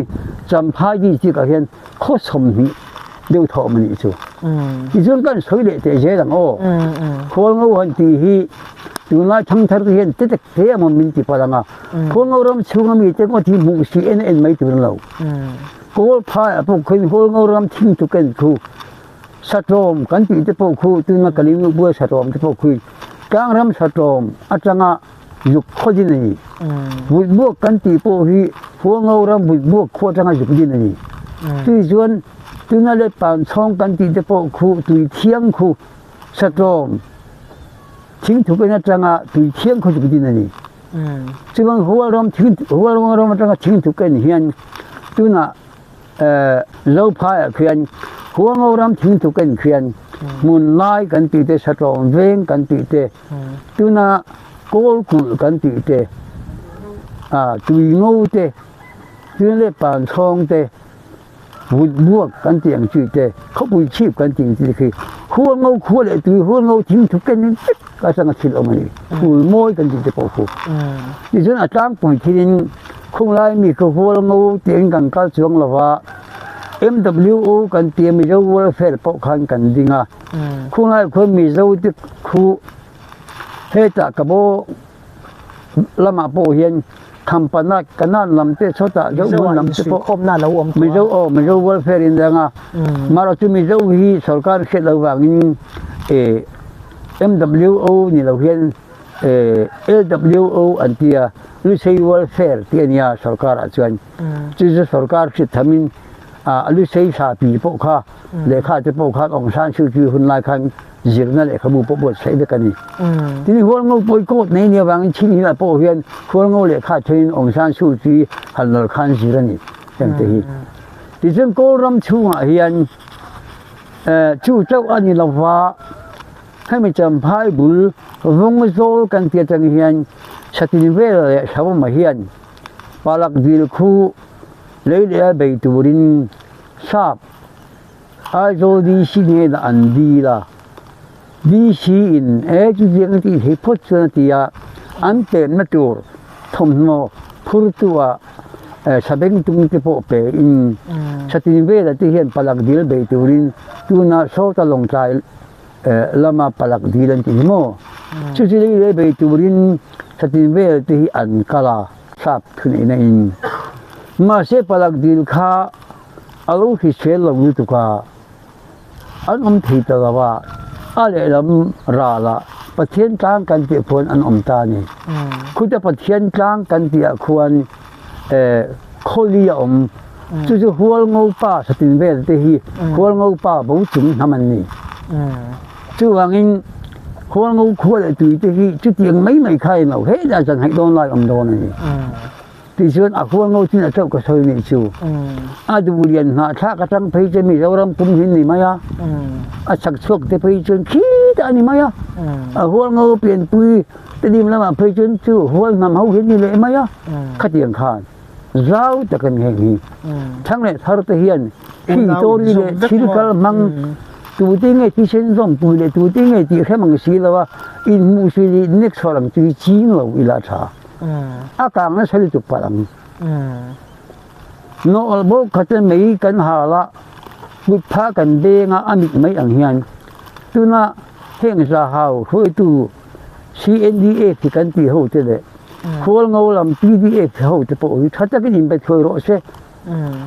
cham phai di chi ka hian kho som ni deu tho mani chu ki jun kan soi le te je dang o hol ngo han ti hi tu na thang thar hian te te mo min ti pa danga hol ngo ram chung mi te ko ti mu si en mai tu lo ko pha a po khin hol ngo ram thing tu kan khu satrom kan ti te po khu tu na kalim nu bu satrom te po khu kang ram satrom atanga yuk kho din ni bu bu kan ti po hi hol ngo ram bu kho changa yuk din ni ti juan tu na le pan chong kan ti te po khu tu thiang khu satrom thing thu cái changa tu thiang khu yuk din ni chi bang hol ram changa thing thu kan hian tu na lâu phai khian huang ngô ram thing tu kan khian mun lai kan ti te satrom veng kan ti te tu na kol kul kan ti te tui ngô te tu le pan chong te vụt buộc kan ti ang chi te khop bui chip kan ti ti khi huang ngô khu le tu huang ngô thing tu kan ka sang thil omani kul moi kan ti te po fu ti jun a tang pui thin khung lai mi ko huang ngô tiếng càng cao chuang lova MWO kan tia mi zo welfare po khan kan dinga khu lai khu mi zo ti khu he ta ka bo lama po hian khampana kanan lamte chota zo mun lamte po khom na lo om mi zo welfare in danga maro chu mi zo hi sarkar khet lo wangin MWO ni lo hian LWO an tia lu sei welfare ti ania sarkar a chuan chu sarkar khit thamin lu sei sa pi po kha le kha te po kha ong san chu chu hun lai khan zirna le khabu po bo sei be kani tini hol ngo poi ko nei ni wang chi ni la po hian hol ngo le kha thein ong san chu chi hal nal khan zirani tem te hi ti chen ko ram chu a hian chu chau ani lawa hai mi cham phai bul vong zo kan tia chang hian satin ve le saw ma hian palak dil khu lấy để bày turin sáp ai rồi đi xin nghe là ăn đi là đi xin chú riêng thì thấy phốt cho thì ăn tiền mất tur thông mò phur tua sa bên tung cái bộ bể in sa tin về là thì hiện palak dil bày turin tu na số ta long trai lama palak dil thì mò chú riêng lấy bày turin sa tin về thì ăn kala sáp thun in mà sẽ palak dil kha alo hi sel lo tu ka an thi ta wa ale lam ra la pathian tang kan ti phon an ta ni khu ta pathian tang kan ti khuan kholi chu hual ngo pa satin ve te hi hual ngo pa bo chung naman ni chu wangin hual ngo khol tu te hi chu tiang mấy khai no he da chang hai don lai don ni thì chuyện à khuôn ngô tin là châu cái sôi này chiu à du liền hạ thác cái trăng thấy trên mình đâu ram cũng hình này mày à sặc suộc thì thấy chuyện khí ta này mày à khuôn ngô biển tui thì đi làm mà thấy chuyện chiu khuôn nằm hậu hình như vậy mày khát tiền khan rau ta cần hình gì thằng này thar ta hiền khi tôi đi để chỉ có mang tu tiên ngày thì sen rong bùi để tu tiên ngày thì khai mang xí là in mu xí next sau làm tu chín lâu ila cha akang na sali tu palang no albo khate mei kan hala bu pha kan be nga amit mai ang hian tuna heng za hau hoi tu CNDA thì kan ti ho te le khol ngau lam PDF ho te po wi thata ki nim be thoi ro se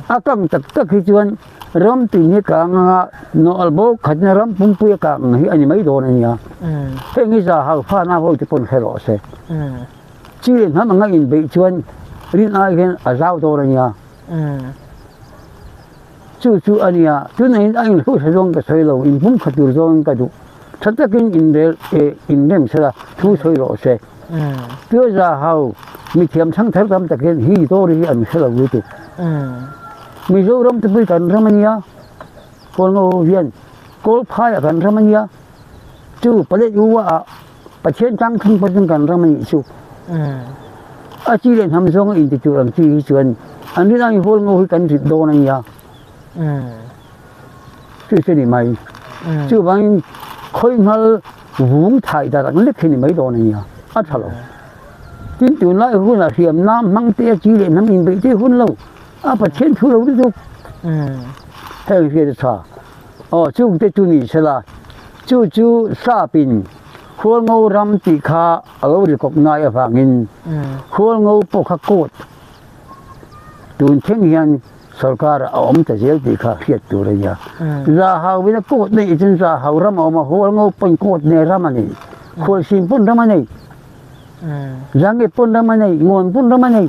akang tak tak hi chuan ram ti ni ka nga no albo khatna ram pum pu ka hi ani mai do na nia heng za hau pha na ho te pon khelo se chỉ là nó mang in bị chuan rin ai gen a zau to ria chu ania chu nei anh lu sa jong ka soi lo in bum khatur jong ka du thata kin in dem sala thu soi ro se tu za hau mi thiam thang thar tam ta ken hi to ri an sala wi tu mi zo ram tu kan ramania kol ngo hian kol phai kan ramania chu pale yu wa pathian chang thang pa kan ramani chu chỉ lên tham sống in thì làm chi chuyện anh đi đang hôn ngồi cắn thịt đô này ya cái này mày chứ bằng khơi ngал vốn thải đã lết khi này mấy đô này ya ăn thà lâu chính chuyện lại hôn là hiểm nam mang tia chỉ lên nắm in bị thế hôn lâu bắt trên thu lâu đi đâu theo cái sao chú cái chú này sẽ là chú sa pin khuôn ngô ram tị kha ở đây cọc nai ở vangin khuôn ngô po khắc cốt tuần thiên hiền sarkar ông ta dễ tị kha hiệt tu rồi ya ra hào với cốt này chân ra hào ram mà khuôn ngô pon cốt này ram này khuôn sim pon ram này giang cái pon ram này ngon pon ram này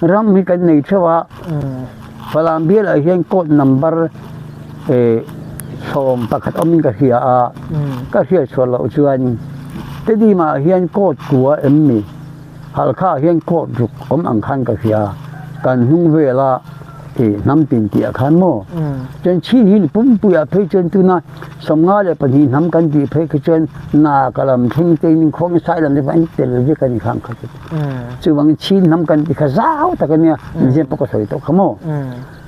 ram mi cái này chứ wa falam biar ở hiền cốt number som pakat omin ka hiya swalo chuan te di ma hian kot tua emmi halkha hian kot ruk ang khan ka hiya kan hung vela nam tin ti khan mo chen chi hin pum pu ya phei chen tu na somnga le pani nam kan ti phei ka chen na kalam thing te ning khong sai lam le van tel je kan khang kha chu wang chi nam kan ti kha zau ta kan ya je pok soi to khamo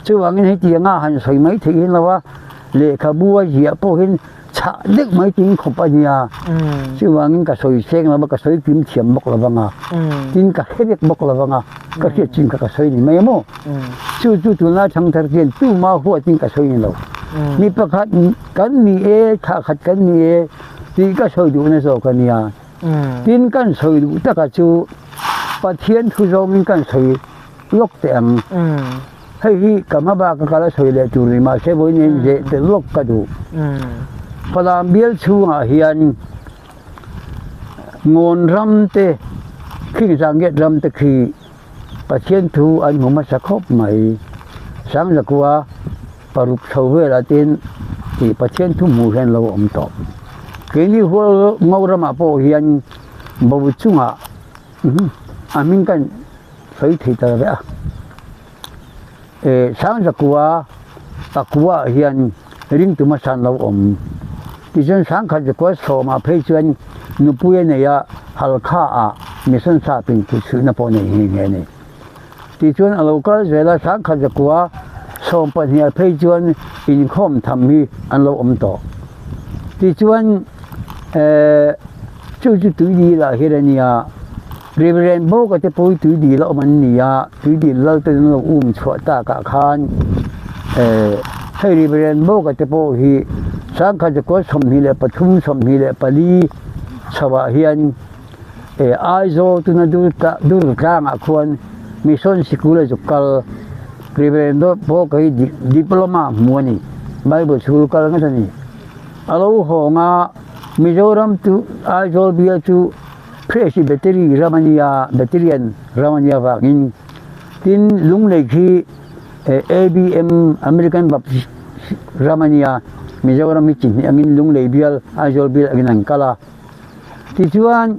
chu wang ni ti nga han soi mai thi hin lawa lệ khá bua gì à po hin chả đứt mấy tiếng không bao nhiêu chứ mà những cái sợi sen là cái sợi kim thiểm bọc là vàng à tin cả hết bọc là vàng à cái chuyện cả sợi này mấy mô chu tu na thang thar gen tu ma hu tin ka soi lo mi pakhat kan ni e kha khat kan ni e ti ka soi du na so kan ya tin kan soi du ta ka chu pathian thu zo min kan soi lok te ang hei hi kama ba ka kala soi le tu ri ma se bo ni je te lok ka du palam bial chu a hian ngon ram te khi sang get ram te khi pathian thu an mu ma sa khop mai sang la kwa paruk thau ve la tin ti pathian thu mu hen lo om to ke ni ho ngau rama po hian bo chunga amin kan sai thi ta ve e sang la kwa takwa hian ring tu ma san lo om ti chen sang kha je ko so ma phei chuan nu puye ne ya hal kha a mission sa pin tu chu na po ne hi nge ne ti chuan a local zela sang kha je kwa som pa hian phei chuan in khom tham hi an lo om to ti chuan chu tu di la hirania Reverend bo ka te poi tu di la man nia tu di la te no chwa ta ka khan hai Reverend bo ka te po hi sang kha je ko som hi le pathum som hi le pali chawa hian ai zo tu na du ka nga khon mission sikula jukal Reverend bo ka diploma muani Bible school ka nga ni alo ho nga Mizoram tu ai zo bia tu Presi battery Ramania batterian Ramania wagin tin lung lei khi ABM American Baptist Ramania Mizoram michin angin lung lei bial ajol bil agin angkala ti chuan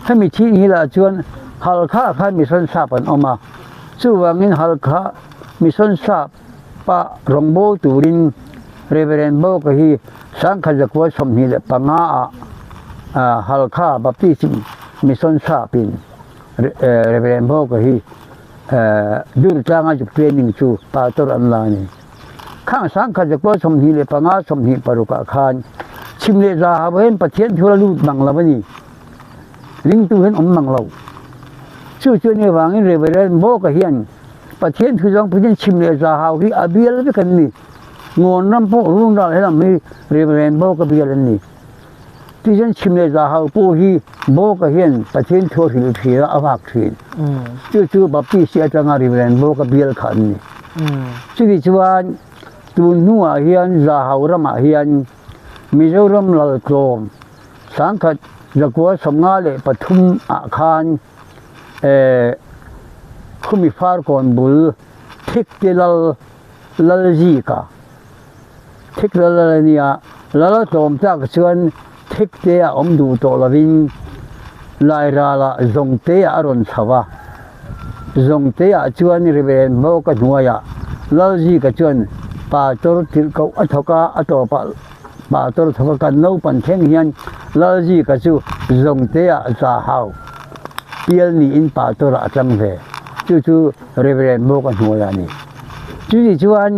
hami thi hi la chuan halkha kha mission sapan oma chuwangin halkha mission sa pa rongbo turin Reverend bo ka hi sangkha jakwa somni le panga a halkha baptist mission sa pin Reverend bo ka hi dur tanga ju training chu pastor anlani khang sang kha jakwa somni le panga somni paruka khan chimle za hawen pathian thula lu banglawani ring tu hen om manglo chu ne wangin Reverend bo ka hian pathian thujong pujin chimle za haw hi abial be kan ni ngon nam po rung dal helam mi Reverend bo ka bial ni ti jen chimle za haw po hi bo ka hian pathian thur hil phira awak thin chu bapti sia tanga Reverend bo ka bial khan ni chu di chuan tu nuwa hian za haw rama hian Mizoram lal klom sangkhat jakwa somnga le pathum a khan khumi far kon bul thik tilal lalji ka thik lalania lala tom tak chuan thik te a om du to lovin laira la zongte aron chawa zongte a chuan Reverend bo ka nuaya lalji ka chuan pa tor til ko athoka atopa ba tor thoka kan no pan theng hian lalji ka chu zongte a za haw pial ni in pa tor a chang ve chu Reverend bo ka nuaya ni chu chuan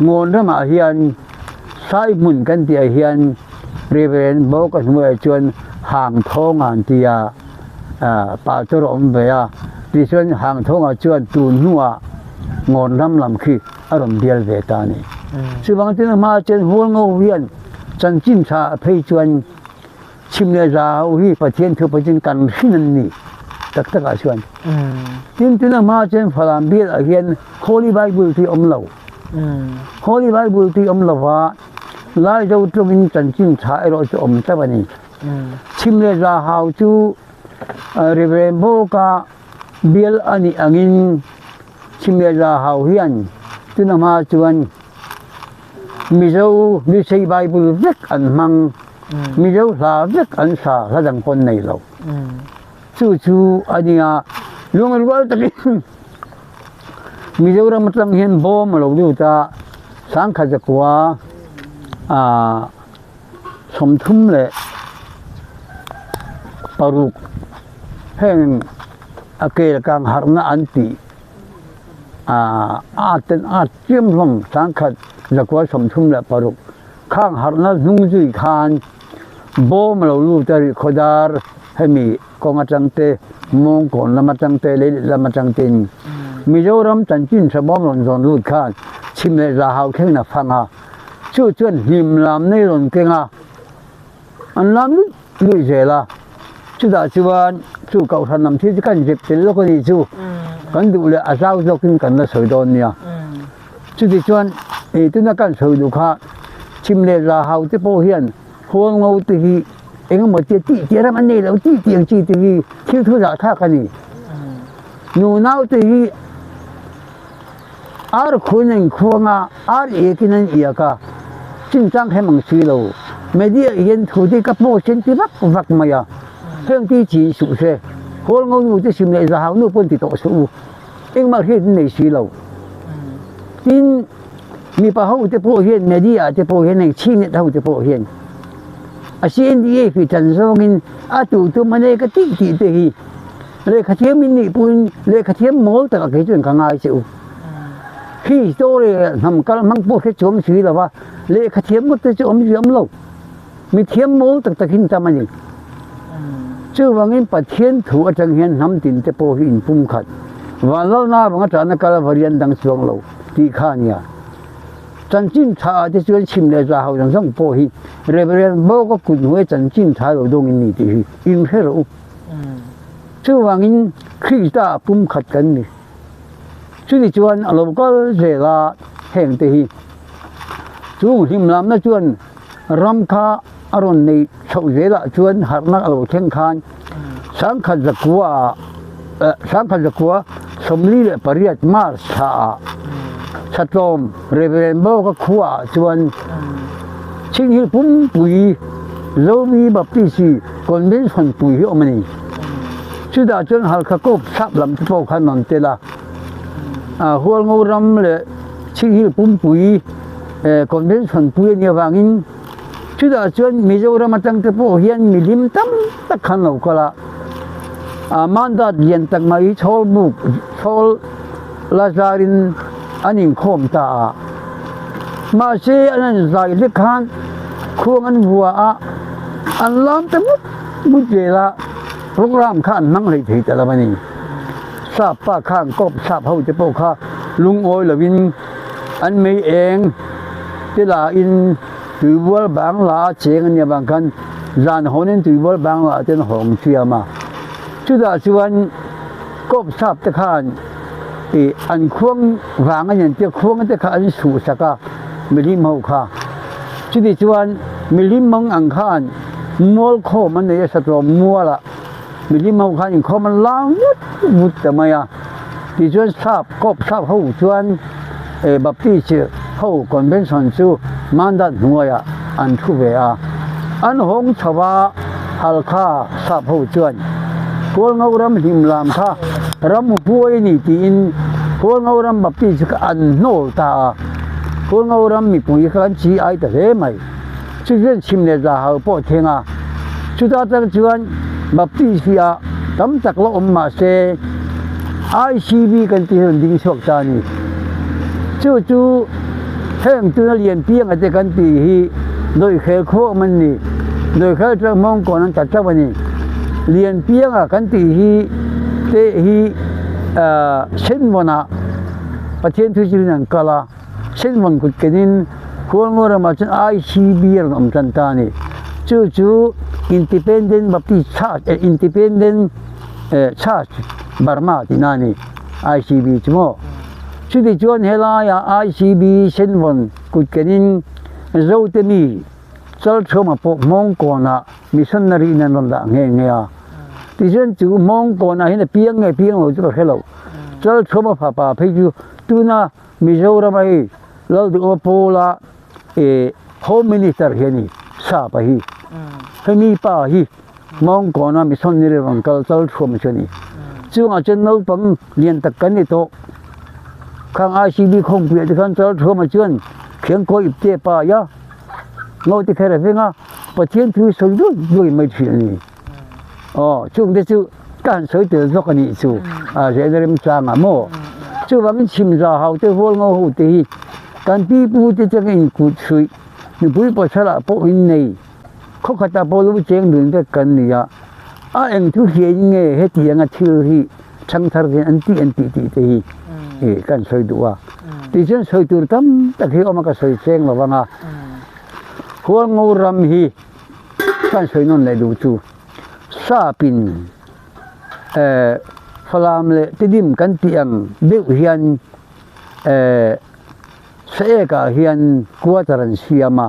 ngon rama hian sai mun kan ti hian Reverend bo ka nuaya chuan hang thong an tia pa tor om ve a ti chuan hang thong a chuan tu nuwa ngon lam khi arom bial ve ta ni chuwang tin ma chen hol ngo hian chan chin cha phei chuan chimle za hi pathian thu pajin kan hinan ni tak a chuan tin ma chen phalam bil a hian Holy Bible ti om lo Holy Bible ti om lo wa lai do tlongin chan chin cha ero chu om ta bani chimle za hau chu Reverend bo ka bil ani angin chimle za hau hian tin ma chuan mizo mi sei Bible vek an mang mizo la vek an sa la dang kon nei lo chu ania lungal wal takin mizo ram tlang hian bom lo lu ta sang kha jakwa somthum le paruk heng akel kang harna anti aten chiam long sang kha jakwa somthum le paruk khang harna nungzui khan bom lo lu ta ri khodar hemi konga changte mong kon lama changte le lama changtin Mizoram Chanchin Sabom Lon Zon Lut Khan Chim Le Ra Hau Kheng Na Phanga Chu Chuan Him Lam Nei Lon Kenga An Lam Lui Zela Chu Da Chuan Chu Kau Than Nam Thi Kan Jep Tel Lo Ko Ni Chu Kan Du Le Azau Zokin Kan La Soi Don Nia Chu Ti Chuan E Tu Na Kan Soi Du Kha Chim Le Ra Hau Te Po Hian Huang Ngau Te Hi Engam Mo Ti Ti Ram An Nei Lo Ti Tiang Chi Te Hi Thiu Thu Za Tha Ka Ni Nu Nau Te Hi Ar Khunen Khuanga Ar Ekinan Iaka Chin Chang Hemang Silo Media Yen Thu Ti Ka Po Chen Ti Vak Vak Maya Heng Ti Chi Su Se Huang Ngau Nu Te Chim Le Ra Hau Nu Pon Ti To Su Eng Ma Hi Nei Silo Tin Mi Pa Hau Te Po Hian Media Te Po Hian Nei Chi Net Hau Te Po Hian A CNDA Phi Chan Songin A Tu Tu Mane Ka Ti Ti Te Hi Le Kha Thiam Min Ni Pun Le Kha Thiam Mol Ta Ka Ke Chun Ka Ngai Su Khi Story Nam Kal Mang Po Ke Chom Sui La Wa Le Kha Thiam Mo Te Chom Yom Lo Mi Thiam Mol Ta Ta Hin Ta Mani Chu Wangin Pa Thien Thu A Chang Hian Nam Tin Te Po Hi In Pum Khat Wa Lo Na Wang Ta Na Kal Varian Dang Suang Lo Ti Kha Nia Chan Chin Tha Te Chuan Chim Le Ra Hau Dang Song Po Hi Reverend Bo Ko Kun Hue Chan Chin Tha Lo Dong In Ni Ti Hi In He Ro Chu Wangin Khi Ta Pum Khat Kan Ni Chu Ti Chuan A Lo Kal Zela Heng Te Hi Chu Him Lam Na Chuan Ram Kha Aron Nei Chau Zela Chuan Har Na A Lo Theng Khan Sang Khat Zakwa Sang Khat Zakwa Somli Le Pariat Mar Sa Chatom Reverend Bo Ka Khua Chuan Ching Hil Pum Pui Zomi Baptisi Convention Pui Hi Omani Chu Da Chuan Hal Kha Kop Sap Lam Te Po Khan Non Te La Hual Ngau Ram Le Ching Hil Pum Pui Convention Pui Nia Wangin Chu Da Chuan Mizoram Atang Te Po Hian Mi Lim Tam Tak Khan Lo Ka La Mandat Yen Tak Mai Chol Buk Chol Lazarin Anin Khom Ta Ma Se Anan Zai Le Khan Khuang An Vua An Lam Te Mut Zela Program Khan Mang Le Thi Ta La Mani Sap Pa Khan Kop Sap Hau Te Po Kha Lung Oi La Win An Mei Eng Te La In Tu Wal Bang La Cheng An Ya Bang Khan Zan Honen Tu Wal Bang La Ten Hong Chia Ma Chu Da Chuan Kop Sap Te Khan An Khuang Wang An Yan Te Khuang Te Kha An Su Saka Milim Hau Kha Chu Ti Chuan Milim Mong Ang Khan Mol Kho Man Ne Sa Tro Mua La Milim Hau Khan In Kho Man Lang Mut Ta Maya Ti Chuan Sap Kop Sap Hau Chuan Baptist Hau Convention Chu Mandat Nuaya An Thu Ve A An Hong Chawa Hal Kha Sap Hau Chuan Hual Ngau Ram Him Lam Kha Ram Huai Ni Ti In Hual Ngau Ram Baptist Ka An Nol Ta Hual Ngau Ram Mi Pui Ka An Chi Ai Ta He Mai Chu Chuan Chim Le Ra Hau Po Thenga Chu Ta Ta Chuan Baptist Ya Tam Tak Lo Om Ma Se ICB Kan Ti Hon Ding Sok Ta Ni Chu Chu Heng Tu Na Lien Piang Ate Kan Ti Hi Noi Khel Kho Man Ni Noi Khel Tra Mong Kon An Ta Cha Ni Lien Piang Kan Ti Hi Te Hi Sen Wana Patien Tu Jirin An Kala Sen Wan Kut Kenin Hual Ngau Ram Chuan ICB Ran Om Chan Ta Ni Chu Chu Independent Baptist Church Independent Church Burma Ti Na Ni ICB Chumo Chu Ti Chuan Hela Ya ICB Sen Wan Kut Kenin Zo Te Mi Chal Choma Po Mong Kona Missionary Na Nom Da Nge Nge A Ti Chuan Chu Mong Kona Hin Piang Nge Piang Lo Chu Hello Chal Choma Pa Pa Phei Chu Tu Na Mizoram Ai Lo Du Po La Home Minister Hiani Sa Pa Hi Hemi Pa Hi Mong Kona Missionary Wang Kal Chal Choma Chani Chu A Chen No Pang Lien Tak Kan Ni To Khang ICB Khong Pui Te Khan Chal Choma Chuan Khiang Ko Ip Te Pa Ya Ngau Te Kha Ra Venga Patien Tu So Du Loi Mai Thi Ni Chung Te Chu Kan Soi Te Zok Ani Chu Generim Chang A Mo Chu Wang Chim Ra Hau Te Hual Ngau Hu Te Hi Kan Pi Pu Te Chang In Kut Sui Ni Pui Po Chala Po In Nei Kho Khata Po Lu Cheng Dun Te Kan Ni Ya Eng Tu Hien Nge He Ti Yang A Thil Hi Chang Thar Gen An Ti Ti Te Hi kan soi duwa ti chen soi tur tam tak hi oma ka soi cheng lawanga hual ngoram hi kan soi non le du chu sa pin falam le tidim kan tiang deu hian se ka hian kuataran siama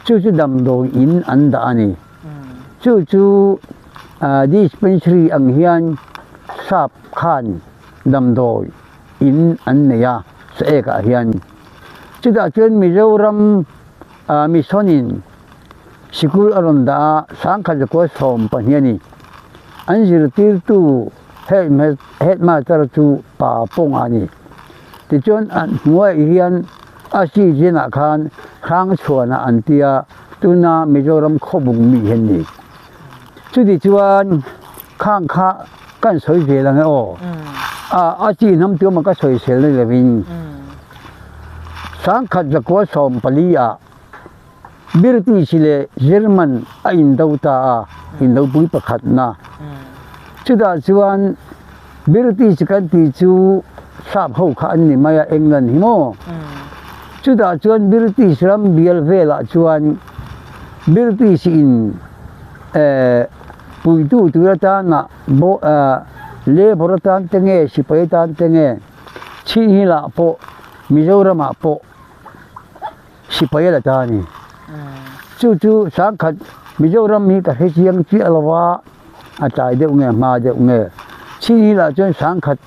chu dam do in anda ani chu dispensary ang hian sap khan dam do in an neya se ka hian chu da chen Mizoram misonin sikul aronda sangkha ko som paniani anjir tir tu headmaster chu pa pong ani ti chon an muai hian asi jena khan khang chuana antia tuna Mizoram khobung mi hen ni chu di chuan khang kha kan soi ve lang o asi nam tu ma ka soi sel le lewin sangkha ko som palia birti sile German a in dauta in do pui pakhat na chuda chuan birti chikan ti chu sap ho kha an ni maya England himo chuda chuan birti sram bial vela chuan birti sin pui tu ta na bo le boratan tenge sipai tan tenge chi hila po Mizoram po sipai la ta ni chu sangkhat Mizoram mi ka he chiang chi alawa a chai de nge ma de nge chi la chen sangkhat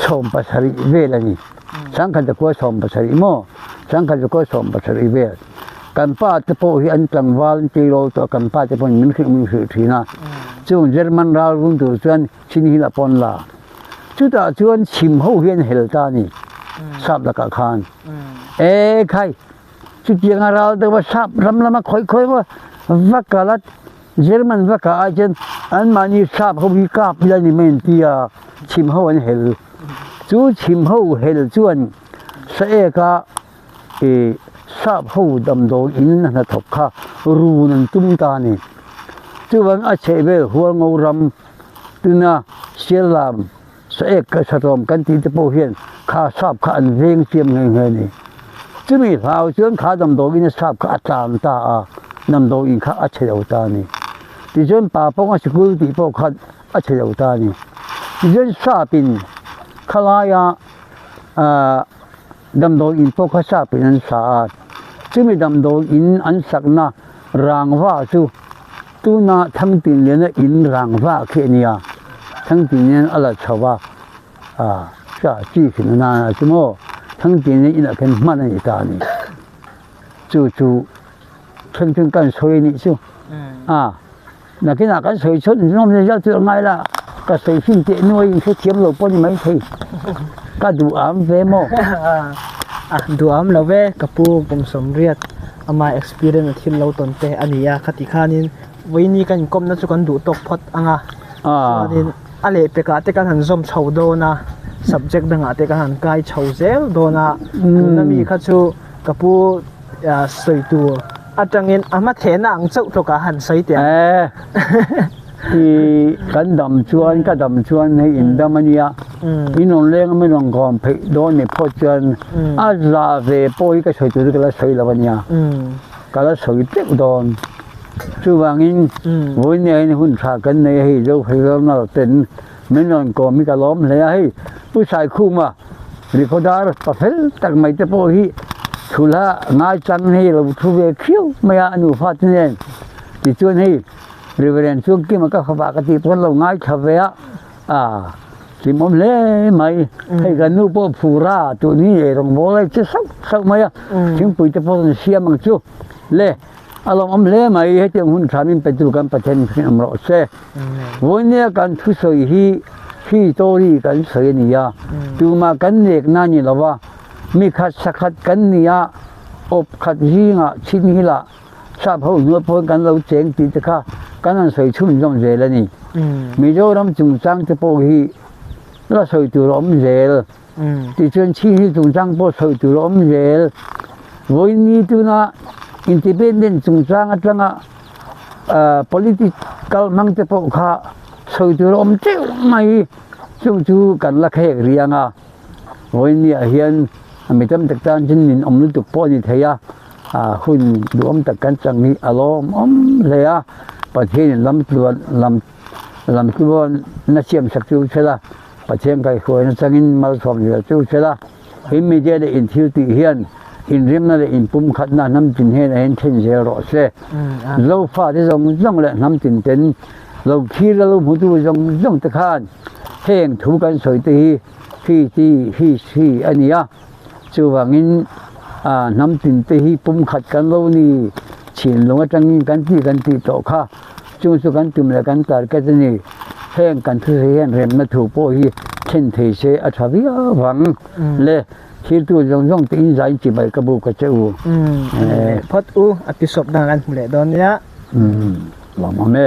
som pasari ve la ni sangkhat ko som pasari mo sangkhat ko som pasari ve kan pa te po hi an tlangwal ti ro to kan pa te pon min khi thina chu German ral rung tu chuan chi la pon la chu ta chuan chim ho hian hel ta ni sap la ka khan khai chu chiang ral de wa sap ram lama khoi wa vakalat German vaka ajen an mani sap ho hi ka pila ni men tia chim ho an hel chu chim ho hel chuan se ka sap ho dam do in na thok kha ru nan tum ta ni chu wang a chebe hual ngoram tuna selam se ka sarom kan ti te po hian kha sap kha an veng chiam ngai ni chu mi hau chuan kha dam do in sap kha atlam ta nam do in kha a cheu ta ni ti chen pa pong a sikul ti po khat a cheu ta ni ti chen sapin khalaya dam do in po kha sapin an sa chu mi dam do in an sakna rangwa chu tu na thang tin le na in rangwa khe nia thang tin ne ala chawa cha chi khin na chu mo thang tin ne ina khen man ni ta ni chu chen kan soi ni chu na cái nào cái sợi xuất nó mới giao tượng ngay là cái sợi phim tiện nuôi cái chiếm lỗ bao nhiêu mấy thì cái đủ ám về mò đủ ám là về cái pu bông sầm riết ama experience thiên lâu tuần te anh ya khati khanin với ni kan kom na chu kan đủ tok phot anga nên ale pe ka te kan han zom chho do na subject danga te kan han kai chho zel do na na mi kha chu cái pu soi tu atangin ama thena ang chau to ka han sai te thì kan dam chuan hay in damania inon leng me long gom phe do ne pho chuan a za ve poi ka soi tu ka soi lawanya ka la soi te don chu wangin voi ne ni hun tha kan ne hi zo phai lo na ten men non ko mi ka lom le hi pu sai khu ma recorder pa fel tak mai te po hi thula ngai chan hi lo thu ve khiu maya anu pha chen ti chuan hi Reverend chuông kia mà các bà cái gì con lâu ngay chả về thì mong lẽ mày hay gần nu po phù ra tụi ní rong bố lại chứ sao mày chúng tôi cho phong xem bằng chú lẽ along ông lẽ mày hết tiếng hun tham in phải tụiกันประเทศที่อเมริกาเซ่วันนี้กันทุสอยที่โตรีกันสอยนี่ยตัวมากันเด็กนั่นนี่ละว่ามีขัดสักขัดกันนี่ยอบขัดยิงชิ้นนี้ละทราบเขาเนื้อพนกันเราเจ๋งตีจะข้ากันนั่นสวยชุ่มจอมเจริญนี่มีเจ้าน้ำจุงจังจะโปฮีแล้วสวยตัวล้อมเจริญที่ชวนชี้ที่จุงจังโปสวยตัวล้อมเจริญวันนี้ตัวน่ะอินดิเพนเดนต์จุงจังอัตลังpolitical มั่งจะโปข้าสวยตัวล้อมเจ้าไม่ chung chu kan la khek rianga voi ni a hian mitam tak tan jin nin om lu tuk po ni theya hun duam tak kan chang ni alom leya pathin lam tluan lam kubon na chiam sak chu chela pathen kai khoi na changin mal thom ni chu chela immediate in thiu ti hian in rim na le in pum khat na nam tin he na hen then zero se lo fa de zong le nam tin ten lo khi lo mu tu zong ta khan heng thu kan soi ti hi ania chu wangin nam tin te hi pum khat kan lo ni chin lo atang kan ti to kha chu kan tum le kan tar ka ni heng kan thu hian rem na thu po hi chen thei se a thavia wang le khi tu zong tin zai chi bai ka bu ka cheu phot u episode na kan hule don ya la ma me